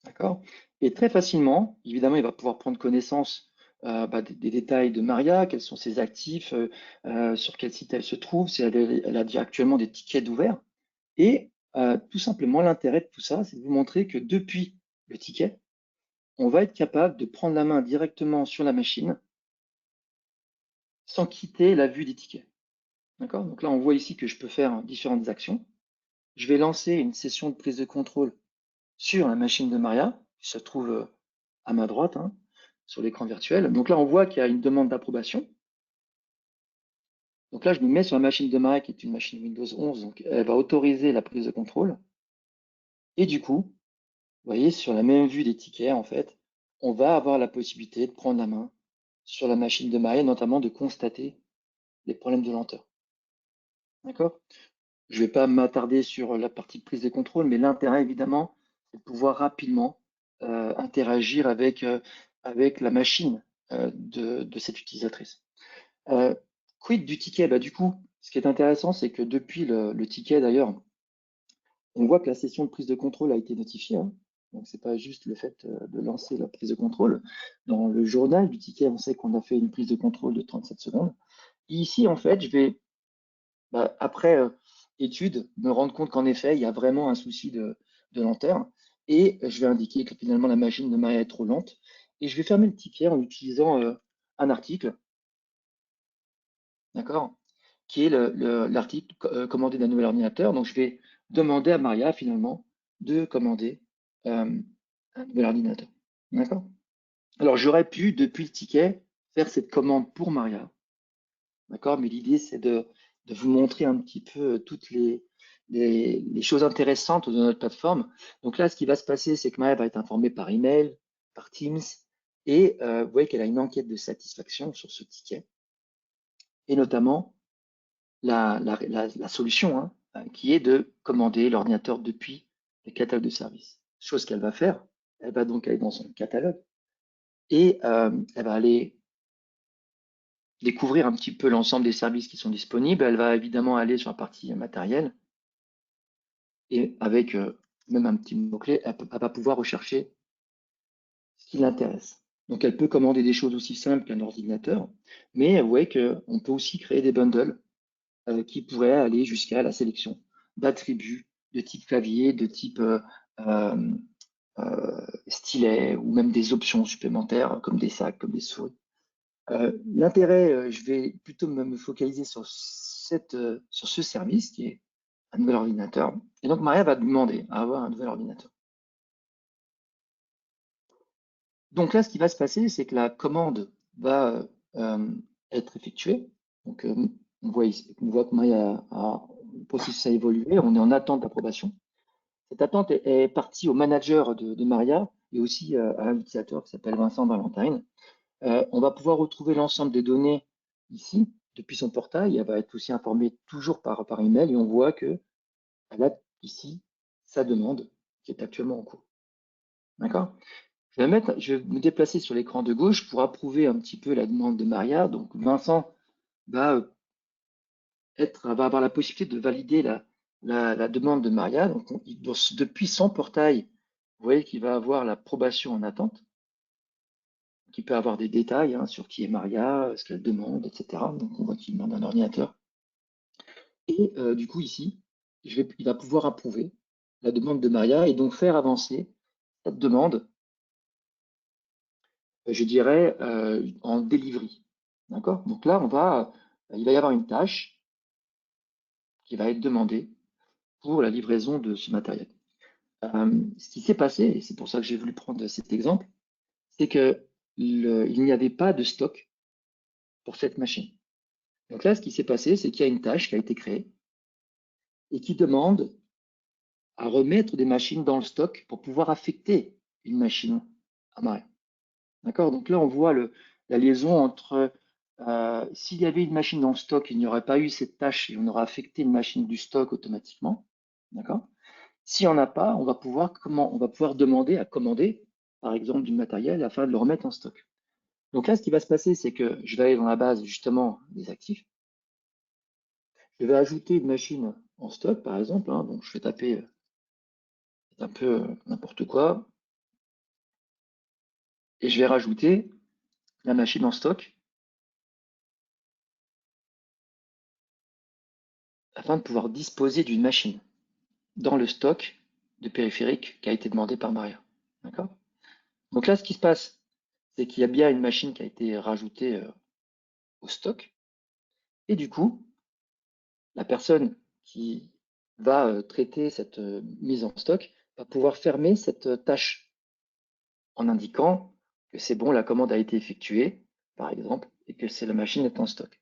D'accord? Et très facilement, évidemment, il va pouvoir prendre connaissance des détails de Maria, quels sont ses actifs, sur quel site elle se trouve, si elle a actuellement des tickets d'ouvert. Et tout simplement, l'intérêt de tout ça, c'est de vous montrer que depuis le ticket, on va être capable de prendre la main directement sur la machine sans quitter la vue des tickets. D'accord? Donc là, on voit ici que je peux faire différentes actions. Je vais lancer une session de prise de contrôle sur la machine de Maria, qui se trouve à ma droite, hein, sur l'écran virtuel. Donc là, on voit qu'il y a une demande d'approbation. Donc là, je me mets sur la machine de Maria, qui est une machine Windows 11, donc elle va autoriser la prise de contrôle. Et du coup, vous voyez, sur la même vue des tickets, en fait, on va avoir la possibilité de prendre la main sur la machine de Maria, notamment de constater les problèmes de lenteur. D'accord? Je ne vais pas m'attarder sur la partie de prise de contrôle, mais l'intérêt, évidemment, c'est de pouvoir rapidement interagir avec la machine de cette utilisatrice. Quid du ticket? Du coup, ce qui est intéressant, c'est que depuis le ticket, d'ailleurs, on voit que la session de prise de contrôle a été notifiée. Hein. Donc, ce n'est pas juste le fait de lancer la prise de contrôle. Dans le journal du ticket, on sait qu'on a fait une prise de contrôle de 37 secondes. Et ici, en fait, je vais, après étude, me rendre compte qu'en effet, il y a vraiment un souci de lenteur. et je vais indiquer que finalement la machine de Maria est trop lente. Et je vais fermer le ticket en utilisant un article, d'accord, qui est l'article commandé d'un nouvel ordinateur. Donc, je vais demander à Maria finalement de commander un nouvel ordinateur. D'accord? Alors, j'aurais pu, depuis le ticket, faire cette commande pour Maria. D'accord? Mais l'idée, c'est de vous montrer un petit peu toutes les choses intéressantes de notre plateforme. Donc là, ce qui va se passer, c'est que Maria va être informée par email, par Teams, et vous voyez qu'elle a une enquête de satisfaction sur ce ticket, et notamment la solution, hein, qui est de commander l'ordinateur depuis le catalogue de services. Chose qu'elle va faire, elle va donc aller dans son catalogue et elle va aller découvrir un petit peu l'ensemble des services qui sont disponibles. Elle va évidemment aller sur la partie matériel et avec même un petit mot-clé, elle va pouvoir rechercher ce qui l'intéresse. Donc elle peut commander des choses aussi simples qu'un ordinateur, mais vous voyez qu'on peut aussi créer des bundles qui pourraient aller jusqu'à la sélection d'attributs de type clavier, de type stylet, ou même des options supplémentaires comme des sacs, comme des souris. L'intérêt, je vais plutôt me focaliser sur ce service qui est un nouvel ordinateur. Et donc Maria va demander à avoir un nouvel ordinateur. Donc là, ce qui va se passer, c'est que la commande va être effectuée. Donc on voit que Maria le processus a évolué, on est en attente d'approbation. Cette attente est partie au manager de Maria et aussi à un utilisateur qui s'appelle Vincent Valentine. On va pouvoir retrouver l'ensemble des données ici depuis son portail. Elle va être aussi informée toujours par email et on voit qu'elle a ici sa demande qui est actuellement en cours. D'accord? Je vais me déplacer sur l'écran de gauche pour approuver un petit peu la demande de Maria. Donc Vincent va avoir la possibilité de valider la demande de Maria. Donc depuis son portail, vous voyez qu'il va avoir l'approbation en attente, qui peut avoir des détails sur qui est Maria, ce qu'elle demande, etc. Donc on voit qu'il demande un ordinateur. Et du coup ici, il va pouvoir approuver la demande de Maria et donc faire avancer cette demande, je dirais, en delivery. D'accord? Donc là, il va y avoir une tâche qui va être demandée pour la livraison de ce matériel. Ce qui s'est passé, et c'est pour ça que j'ai voulu prendre cet exemple, c'est qu'il n'y avait pas de stock pour cette machine. Donc là, ce qui s'est passé, c'est qu'il y a une tâche qui a été créée et qui demande à remettre des machines dans le stock pour pouvoir affecter une machine à Maria. D'accord? Donc là, on voit la liaison entre s'il y avait une machine dans le stock, il n'y aurait pas eu cette tâche et on aurait affecté une machine du stock automatiquement. D'accord? S'il n'y en a pas, on va pouvoir demander à commander, par exemple, du matériel afin de le remettre en stock. Donc là, ce qui va se passer, c'est que je vais aller dans la base justement des actifs. Je vais ajouter une machine en stock, par exemple. Donc je vais taper un peu n'importe quoi. Et je vais rajouter la machine en stock afin de pouvoir disposer d'une machine dans le stock de périphériques qui a été demandé par Maria. D'accord? Donc là, ce qui se passe, c'est qu'il y a bien une machine qui a été rajoutée au stock. Et du coup, la personne qui va traiter cette mise en stock va pouvoir fermer cette tâche en indiquant que c'est bon, la commande a été effectuée, par exemple, et que la machine est en stock.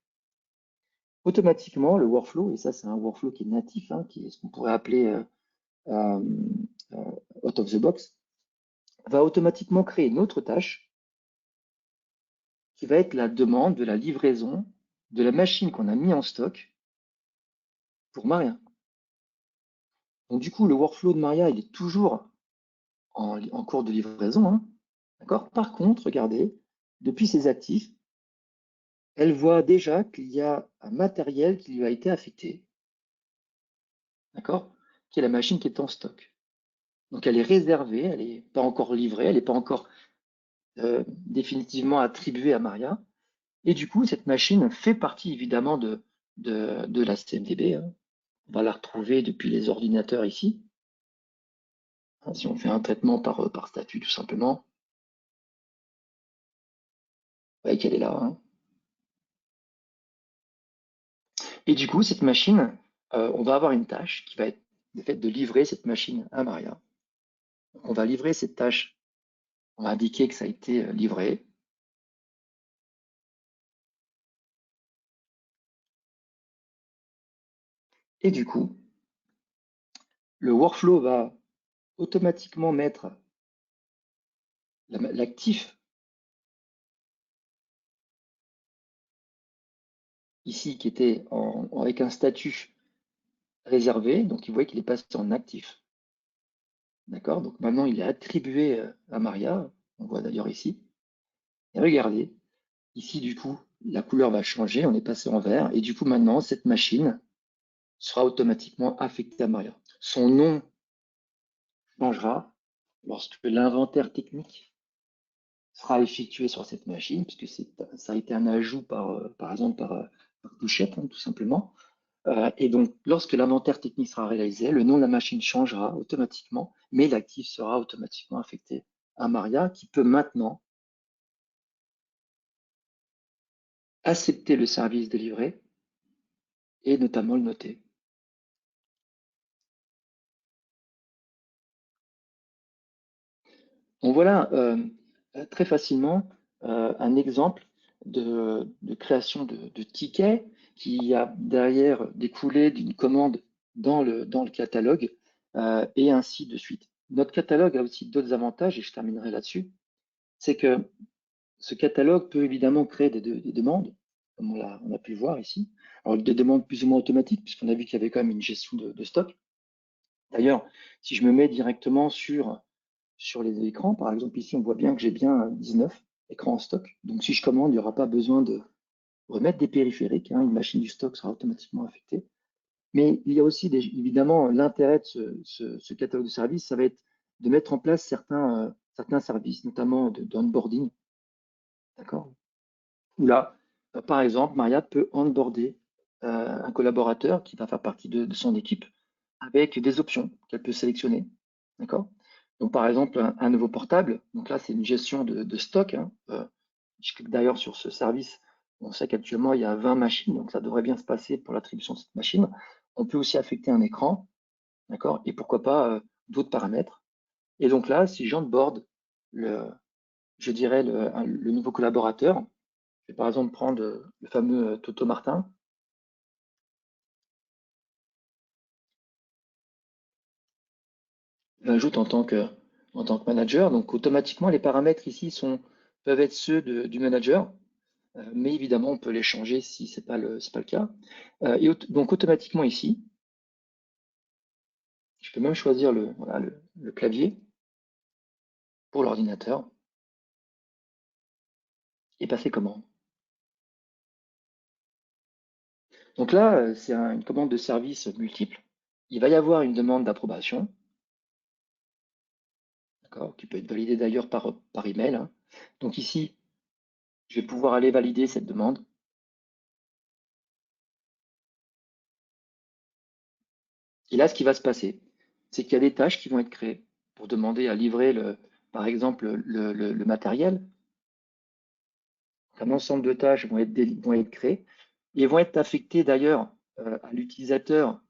Automatiquement, le workflow, et ça c'est un workflow qui est natif, qui est ce qu'on pourrait appeler out of the box, va automatiquement créer une autre tâche qui va être la demande de la livraison de la machine qu'on a mis en stock pour Maria. Donc du coup, le workflow de Maria, il est toujours en cours de livraison. D'accord? Par contre, regardez, depuis ses actifs, elle voit déjà qu'il y a un matériel qui lui a été affecté. D'accord? Qui est la machine qui est en stock. Donc elle est réservée, elle n'est pas encore livrée, elle n'est pas encore définitivement attribuée à Maria. Et du coup, cette machine fait partie évidemment de la CMDB. On va la retrouver depuis les ordinateurs ici. Si on fait un traitement par statut, tout simplement, vous voyez qu'elle est là. Hein. Et du coup, cette machine, on va avoir une tâche qui va être le fait de livrer cette machine à Maria. Donc, on va livrer cette tâche, on va indiquer que ça a été livré. Et du coup, le workflow va automatiquement mettre l'actif ici qui était avec un statut réservé, donc il voit qu'il est passé en actif. D'accord? Donc maintenant, il est attribué à Maria, on voit d'ailleurs ici. Et regardez, ici du coup, la couleur va changer, on est passé en vert, et du coup maintenant, cette machine sera automatiquement affectée à Maria. Son nom changera lorsque l'inventaire technique sera effectué sur cette machine, puisque ça a été un ajout par exemple par Touchette, hein, tout simplement. Et donc, lorsque l'inventaire technique sera réalisé, le nom de la machine changera automatiquement, mais l'actif sera automatiquement affecté à Maria, qui peut maintenant accepter le service délivré et notamment le noter. Donc voilà très facilement un exemple de création de tickets qui a derrière découlé d'une commande dans le catalogue et ainsi de suite. Notre catalogue a aussi d'autres avantages et je terminerai là-dessus. C'est que ce catalogue peut évidemment créer des demandes, comme on a pu le voir ici. Alors des demandes plus ou moins automatiques, puisqu'on a vu qu'il y avait quand même une gestion de stock. D'ailleurs, si je me mets directement sur les écrans, par exemple ici, on voit bien que j'ai bien 19 écrans en stock. Donc si je commande, il n'y aura pas besoin de remettre des périphériques, hein, une machine du stock sera automatiquement affectée. Mais il y a aussi évidemment l'intérêt de ce catalogue de services, ça va être de mettre en place certains services, notamment d'onboarding, d'accord? Où là, par exemple, Maria peut onboarder un collaborateur qui va faire partie de son équipe avec des options qu'elle peut sélectionner. D'accord? Donc, par exemple, un nouveau portable. Donc là, c'est une gestion de stock. Hein. Je clique d'ailleurs sur ce service. On sait qu'actuellement, il y a 20 machines, donc ça devrait bien se passer pour l'attribution de cette machine. On peut aussi affecter un écran, d'accord? Et pourquoi pas d'autres paramètres. Et donc là, si j'onboard je dirais le nouveau collaborateur, je vais par exemple prendre le fameux Toto Martin. Je l'ajoute en tant que manager. Donc automatiquement, les paramètres ici peuvent être ceux du manager, mais évidemment, on peut les changer si ce n'est pas le cas. Donc automatiquement ici, je peux même choisir le clavier pour l'ordinateur et passer commande. Donc là, c'est une commande de service multiple. Il va y avoir une demande d'approbation, qui peut être validée d'ailleurs par email. Hein. Donc ici, je vais pouvoir aller valider cette demande. Et là, ce qui va se passer, c'est qu'il y a des tâches qui vont être créées pour demander à livrer, par exemple, le matériel. Un ensemble de tâches vont être créées et vont être affectées d'ailleurs à l'utilisateur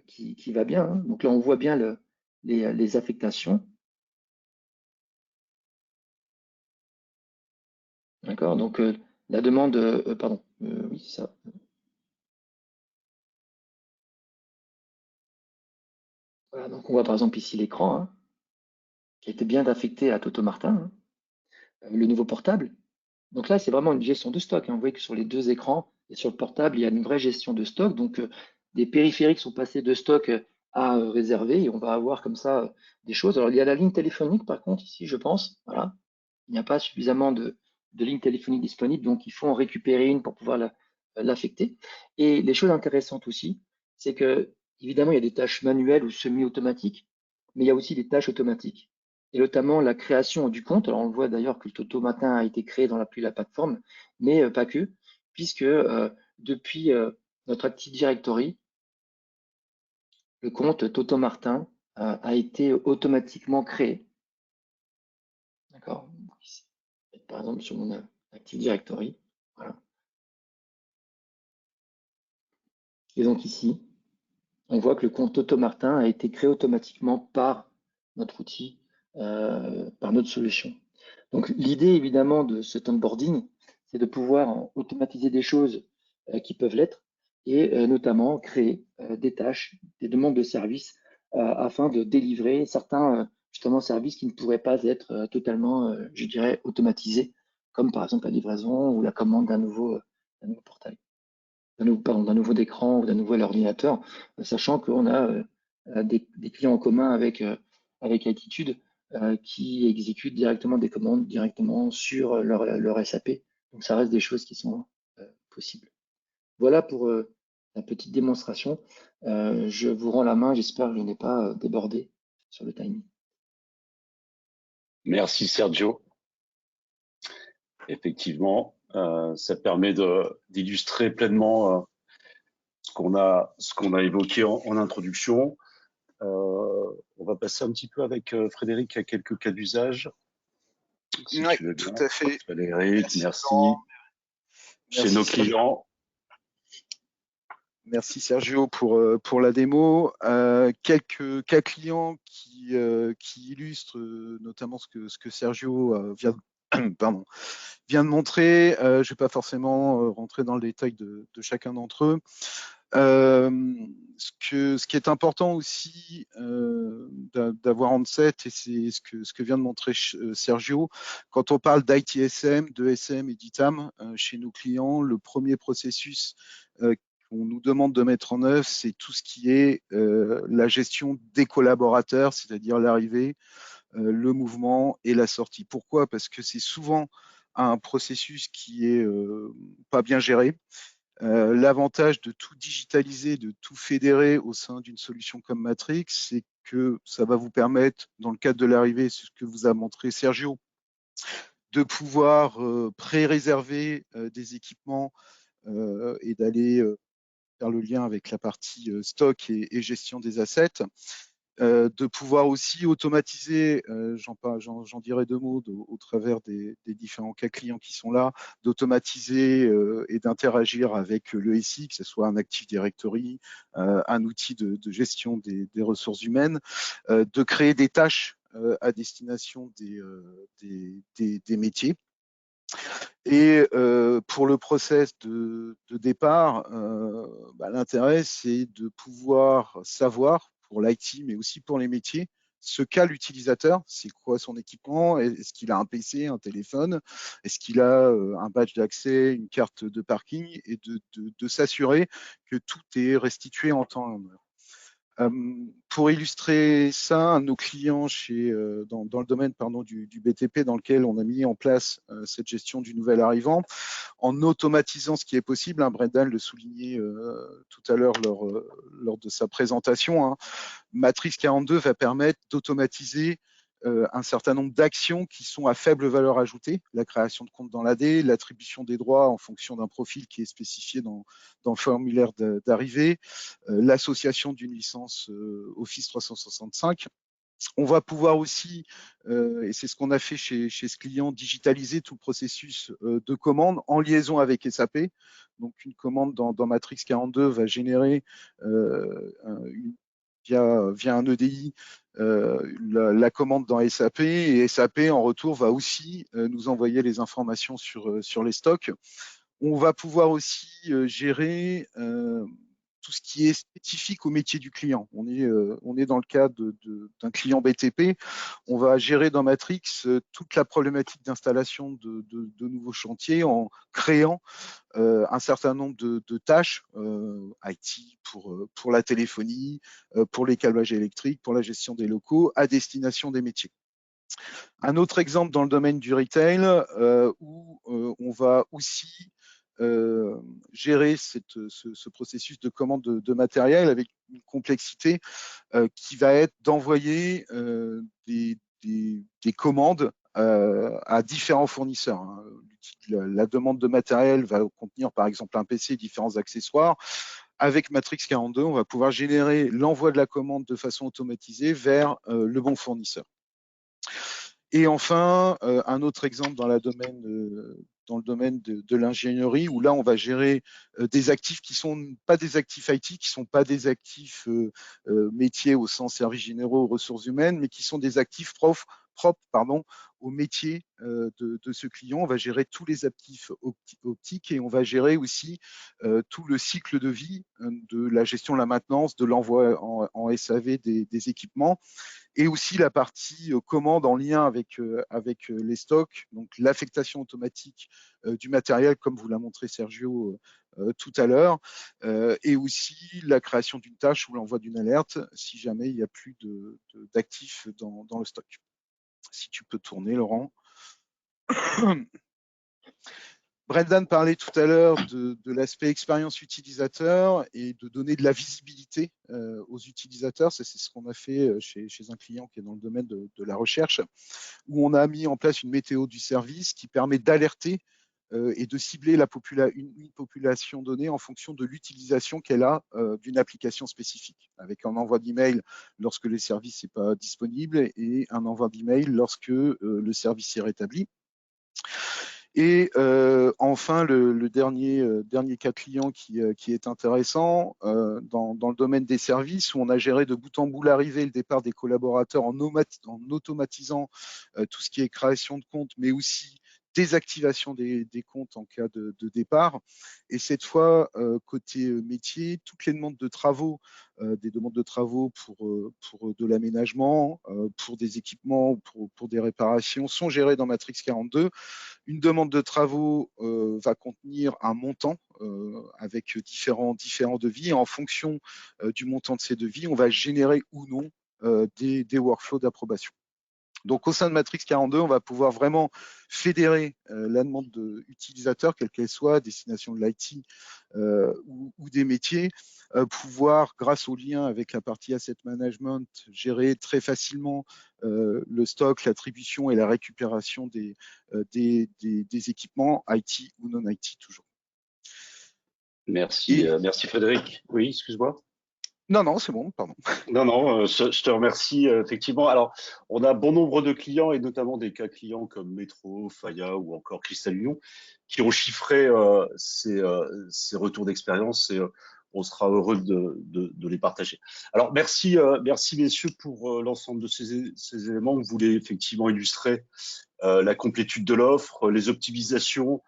qui va bien. Hein. Donc là, on voit bien les affectations. D'accord. Donc la demande, pardon, oui, c'est ça. Voilà, donc on voit par exemple ici l'écran hein, qui a été bien affecté à Toto Martin, hein, le nouveau portable. Donc là, c'est vraiment une gestion de stock. Hein. Vous voyez que sur les deux écrans et sur le portable, il y a une vraie gestion de stock. Donc, des périphériques sont passés de stock à réserver et on va avoir comme ça des choses. Alors, il y a la ligne téléphonique, par contre, ici, je pense. Voilà. Il n'y a pas suffisamment de lignes téléphoniques disponibles, donc il faut en récupérer une pour pouvoir l'affecter. Et les choses intéressantes aussi, c'est que, évidemment, il y a des tâches manuelles ou semi-automatiques, mais il y a aussi des tâches automatiques et notamment la création du compte. Alors on le voit d'ailleurs que le Toto Matin a été créé dans l'appli de la plateforme, mais pas que, puisque depuis notre Active Directory, le compte Toto Martin a été automatiquement créé. D'accord? Par exemple, sur mon Active Directory. Voilà. Et donc ici, on voit que le compte Automartin a été créé automatiquement par notre outil, par notre solution. Donc l'idée évidemment de cet onboarding, c'est de pouvoir automatiser des choses qui peuvent l'être et notamment créer des tâches, des demandes de services afin de délivrer certains justement services qui ne pourraient pas être totalement, je dirais, automatisés, comme par exemple la livraison ou la commande d'un nouveau portail d'un nouveau écran ou d'un nouvel ordinateur, sachant qu'on a des clients en commun avec Attitude qui exécutent directement des commandes directement sur leur SAP. Donc ça reste des choses qui sont possibles. Voilà pour la petite démonstration. Je vous rends la main, j'espère que je n'ai pas débordé sur le timing. Merci Sergio. Effectivement, ça permet d'illustrer pleinement ce qu'on a évoqué en introduction. On va passer un petit peu avec Frédéric à quelques cas d'usage. Si Oui, tu veux bien. tout à fait. Frédéric, merci. Chez Merci nos Sergio. clients. Merci Sergio pour la démo. Quelques cas clients qui illustrent notamment ce que Sergio vient de montrer. Je ne vais pas forcément rentrer dans le détail de chacun d'entre eux. Ce qui est important aussi d'avoir en tête, et c'est ce que vient de montrer Sergio, quand on parle d'ITSM, de SM et d'ITAM chez nos clients, le premier processus qu'on nous demande de mettre en œuvre, c'est tout ce qui est la gestion des collaborateurs, c'est-à-dire l'arrivée, le mouvement et la sortie. Pourquoi? Parce que c'est souvent un processus qui est pas bien géré. L'avantage de tout digitaliser, de tout fédérer au sein d'une solution comme Matrix, c'est que ça va vous permettre, dans le cadre de l'arrivée, ce que vous a montré Sergio, de pouvoir pré-réserver des équipements et d'aller faire le lien avec la partie stock et gestion des assets. De pouvoir aussi automatiser, j'en dirai deux mots au travers des différents cas clients qui sont là, d'automatiser et d'interagir avec le SI, que ce soit un Active Directory, un outil de gestion des ressources humaines, de créer des tâches à destination des métiers. Et pour le process de départ, l'intérêt, c'est de pouvoir savoir, pour l'IT, mais aussi pour les métiers, ce qu'a l'utilisateur, c'est quoi son équipement, est-ce qu'il a un PC, un téléphone, est-ce qu'il a un badge d'accès, une carte de parking, et de s'assurer que tout est restitué en temps et en heure. Pour illustrer ça, un de nos clients dans le domaine du BTP, dans lequel on a mis en place cette gestion du nouvel arrivant, en automatisant ce qui est possible, Brendan le soulignait tout à l'heure lors de sa présentation, Matrix 42 va permettre d'automatiser un certain nombre d'actions qui sont à faible valeur ajoutée, la création de compte dans l'AD, l'attribution des droits en fonction d'un profil qui est spécifié dans le formulaire d'arrivée, l'association d'une licence Office 365. On va pouvoir aussi, et c'est ce qu'on a fait chez ce client, digitaliser tout le processus de commande en liaison avec SAP. Donc une commande dans Matrix 42 va générer via un EDI la commande dans SAP, et SAP en retour va aussi nous envoyer les informations sur les stocks. On va pouvoir aussi gérer tout ce qui est spécifique au métier du client. On est dans le cas d'un client BTP. On va gérer dans Matrix toute la problématique d'installation de nouveaux chantiers en créant un certain nombre de tâches IT pour la téléphonie, pour les câblages électriques, pour la gestion des locaux, à destination des métiers. Un autre exemple dans le domaine du retail où on va aussi gérer ce processus de commande de matériel avec une complexité qui va être d'envoyer des commandes à différents fournisseurs. La demande de matériel va contenir par exemple un PC et différents accessoires. avec Matrix 42, on va pouvoir générer l'envoi de la commande de façon automatisée vers le bon fournisseur. Et enfin, un autre exemple dans le domaine de l'ingénierie, où là, on va gérer des actifs qui ne sont pas des actifs IT, qui ne sont pas des actifs métiers au sens services généraux aux ressources humaines, mais qui sont des actifs propres au métier de ce client. On va gérer tous les actifs optiques et on va gérer aussi tout le cycle de vie de la gestion de la maintenance, de l'envoi en SAV des équipements, et aussi la partie commande en lien avec les stocks, donc l'affectation automatique du matériel, comme vous l'a montré Sergio tout à l'heure, et aussi la création d'une tâche ou l'envoi d'une alerte si jamais il n'y a plus d'actifs dans le stock. Si tu peux tourner, Laurent. Brendan parlait tout à l'heure de l'aspect expérience utilisateur et de donner de la visibilité aux utilisateurs. C'est ce qu'on a fait chez un client qui est dans le domaine de la recherche, où on a mis en place une météo du service qui permet d'alerter et de cibler une population donnée en fonction de l'utilisation qu'elle a d'une application spécifique, avec un envoi d'email lorsque le service n'est pas disponible et un envoi d'email lorsque le service est rétabli. Et enfin, le dernier cas client qui est intéressant dans le domaine des services, où on a géré de bout en bout l'arrivée et le départ des collaborateurs en automatisant tout ce qui est création de comptes, mais aussi désactivation des comptes en cas de départ. Et cette fois, côté métier, toutes les demandes de travaux, des demandes de travaux pour de l'aménagement, pour des équipements, pour des réparations, sont gérées dans Matrix 42. Une demande de travaux va contenir un montant avec différents devis. Et en fonction du montant de ces devis, on va générer ou non des workflows d'approbation. Donc, au sein de Matrix 42, on va pouvoir vraiment fédérer la demande d'utilisateurs, quelle qu'elle soit, destination de l'IT ou des métiers, pouvoir, grâce au lien avec la partie Asset Management, gérer très facilement le stock, l'attribution et la récupération des équipements IT ou non IT toujours. Merci, merci Frédéric. Oui, excuse-moi. Non, c'est bon, pardon. Non, je te remercie. Effectivement, alors, on a bon nombre de clients, et notamment des cas clients comme Métro, Faya ou encore Cristal Lyon, qui ont chiffré ces retours d'expérience, et on sera heureux de les partager. Alors, merci messieurs pour l'ensemble de ces éléments. Vous voulez effectivement illustrer la complétude de l'offre, les optimisations,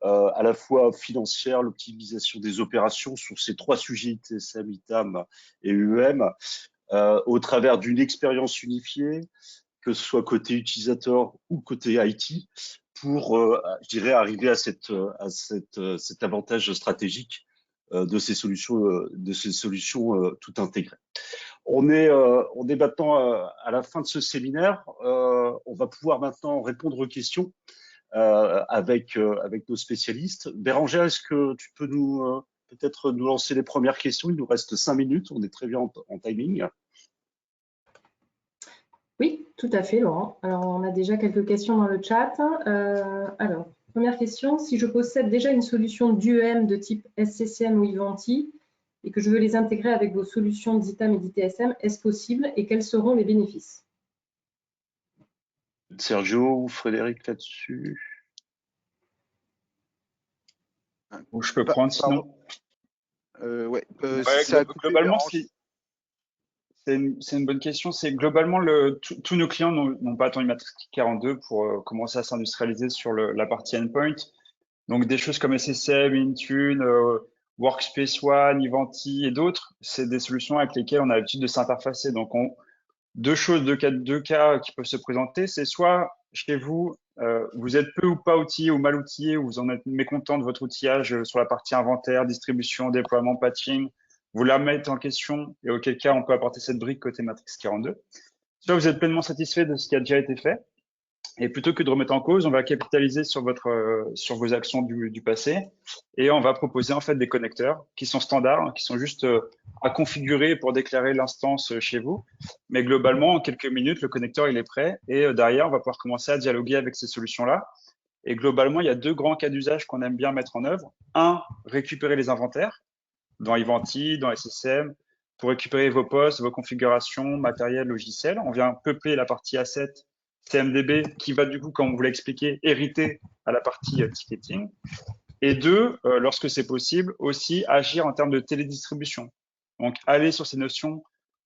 à la fois financière, l'optimisation des opérations sur ces trois sujets ITSM, ITAM et UEM, au travers d'une expérience unifiée, que ce soit côté utilisateur ou côté IT, pour, je dirais, arriver à cet avantage stratégique de ces solutions tout intégrées. On est maintenant à la fin de ce séminaire. On va pouvoir maintenant répondre aux questions avec nos spécialistes. Bérangère, est-ce que tu peux peut-être nous lancer les premières questions? Il nous reste 5 minutes, on est très bien en timing. Oui, tout à fait, Laurent. Alors, on a déjà quelques questions dans le chat. Alors, première question, si je possède déjà une solution d'UEM de type SCCM ou Ivanti et que je veux les intégrer avec vos solutions d'ITAM et d'ITSM, est-ce possible et quels seront les bénéfices? Sergio ou Frédéric là-dessus? Ou je peux prendre sinon. Ouais, globalement, c'est une bonne question. C'est globalement tous nos clients n'ont pas attendu Matrix 42 pour commencer à s'industrialiser sur la partie endpoint. Donc des choses comme SSM, Intune, Workspace ONE, Ivanti et d'autres, c'est des solutions avec lesquelles on a l'habitude de s'interfacer. Donc deux cas qui peuvent se présenter, c'est soit chez vous, vous êtes peu ou pas outillé ou mal outillé, ou vous en êtes mécontent de votre outillage sur la partie inventaire, distribution, déploiement, patching, vous la mettez en question et auquel cas on peut apporter cette brique côté Matrix 42. Soit vous êtes pleinement satisfait de ce qui a déjà été fait, et plutôt que de remettre en cause, on va capitaliser sur vos actions du passé et on va proposer en fait des connecteurs qui sont standards, qui sont juste à configurer pour déclarer l'instance chez vous. Mais globalement, en quelques minutes, le connecteur il est prêt et derrière, on va pouvoir commencer à dialoguer avec ces solutions-là. Et globalement, il y a deux grands cas d'usage qu'on aime bien mettre en œuvre. Un, récupérer les inventaires. dans Ivanti, dans SSM, pour récupérer vos postes, vos configurations, matériel, logiciel. On vient peupler la partie asset CMDB qui va du coup, comme on vous l'a expliqué, hériter à la partie ticketing. Et deux, lorsque c'est possible, aussi agir en termes de télédistribution. Donc, aller sur ces notions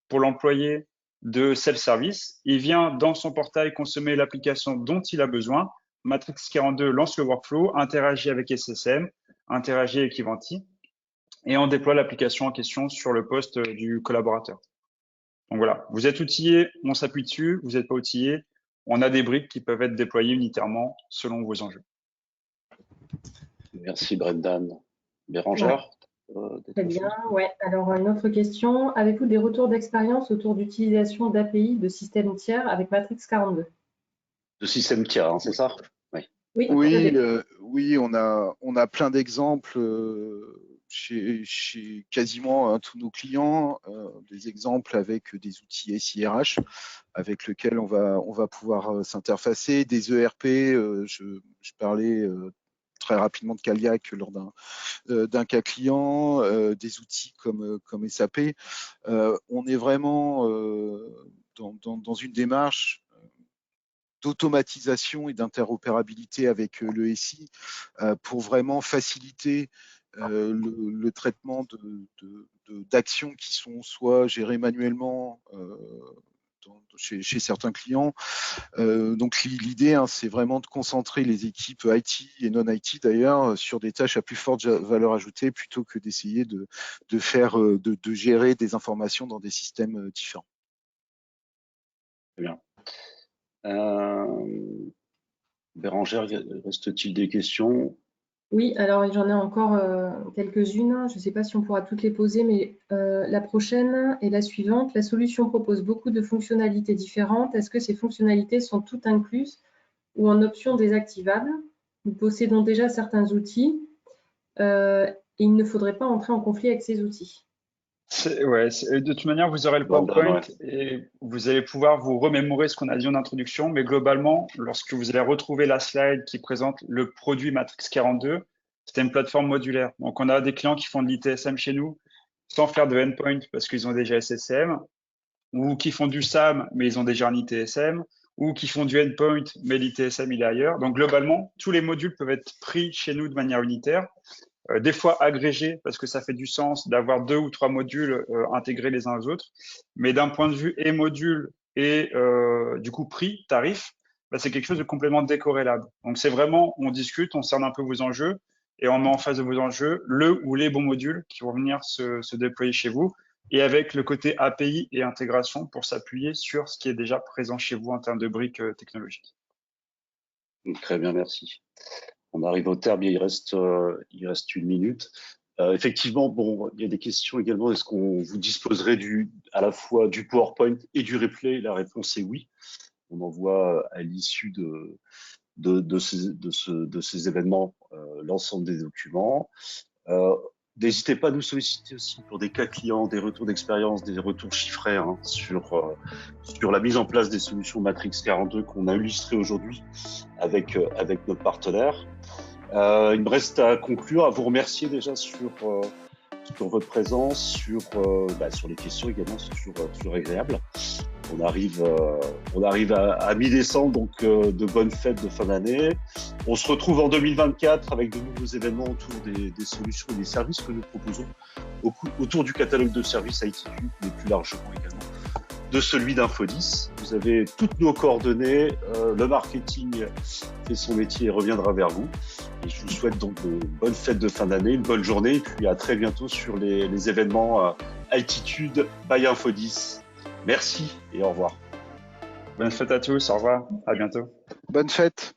pour l'employé de self-service. Il vient dans son portail consommer l'application dont il a besoin. Matrix 42 lance le workflow, interagit avec SSM, interagit avec Ivanti, et on déploie l'application en question sur le poste du collaborateur. Donc voilà, vous êtes outillé, on s'appuie dessus, vous n'êtes pas outillé, on a des briques qui peuvent être déployées unitairement selon vos enjeux. Merci Brendan. Bérangère, Très bien, ouais. Alors, une autre question. Avez-vous des retours d'expérience autour d'utilisation d'API de systèmes tiers avec Matrix 42? De système tiers, hein, c'est ça? Oui. Oui, on a plein d'exemples chez quasiment tous nos clients, des exemples avec des outils SIRH avec lesquels on va pouvoir s'interfacer, des ERP, je parlais très rapidement de Caliac lors d'un cas client, des outils comme SAP. On est vraiment dans une démarche d'automatisation et d'interopérabilité avec le SI pour vraiment faciliter le traitement d'actions qui sont soit gérées manuellement chez certains clients. Donc l'idée, c'est vraiment de concentrer les équipes IT et non-IT d'ailleurs sur des tâches à plus forte valeur ajoutée plutôt que d'essayer de gérer des informations dans des systèmes différents. Très bien. Bérangère, reste-t-il des questions? Oui, alors j'en ai encore quelques-unes. Je ne sais pas si on pourra toutes les poser, mais la prochaine est la suivante. La solution propose beaucoup de fonctionnalités différentes. Est-ce que ces fonctionnalités sont toutes incluses ou en option désactivable? Nous possédons déjà certains outils et il ne faudrait pas entrer en conflit avec ces outils. De toute manière, vous aurez le PowerPoint et vous allez pouvoir vous remémorer ce qu'on a dit en introduction. Mais globalement, lorsque vous allez retrouver la slide qui présente le produit Matrix 42, c'était une plateforme modulaire. Donc, on a des clients qui font de l'ITSM chez nous sans faire de endpoint parce qu'ils ont déjà SSM, ou qui font du SAM, mais ils ont déjà un ITSM, ou qui font du endpoint, mais l'ITSM, il est ailleurs. Donc, globalement, tous les modules peuvent être pris chez nous de manière unitaire. Des fois agrégés parce que ça fait du sens d'avoir 2 ou 3 modules intégrés les uns aux autres. Mais d'un point de vue et module et du coup prix, tarif, c'est quelque chose de complètement décorrélable. Donc c'est vraiment, on discute, on cerne un peu vos enjeux et on met en face de vos enjeux le ou les bons modules qui vont venir se déployer chez vous et avec le côté API et intégration pour s'appuyer sur ce qui est déjà présent chez vous en termes de briques technologiques. Très bien, merci. On arrive au terme, il reste 1 minute. Effectivement, bon, il y a des questions également. Est-ce qu'on vous disposerait à la fois du PowerPoint et du replay? La réponse est oui. On envoie à l'issue de ces événements l'ensemble des documents. N'hésitez pas à nous solliciter aussi pour des cas clients, des retours d'expérience, des retours chiffrés sur la mise en place des solutions Matrix 42 qu'on a illustrées aujourd'hui avec notre partenaire. Il me reste à conclure, à vous remercier déjà sur votre présence, sur les questions également, c'est toujours agréable. On arrive à mi-décembre, donc de bonnes fêtes de fin d'année. On se retrouve en 2024 avec de nouveaux événements autour des solutions et des services que nous proposons autour du catalogue de services ITQ, mais plus largement également de celui d'Infodis. Vous avez toutes nos coordonnées, le marketing fait son métier et reviendra vers vous. Et je vous souhaite donc de bonnes fêtes de fin d'année, une bonne journée, et puis à très bientôt sur les événements Altitude by Infodis. Merci et au revoir. Bonne fête à tous, au revoir, à bientôt. Bonne fête.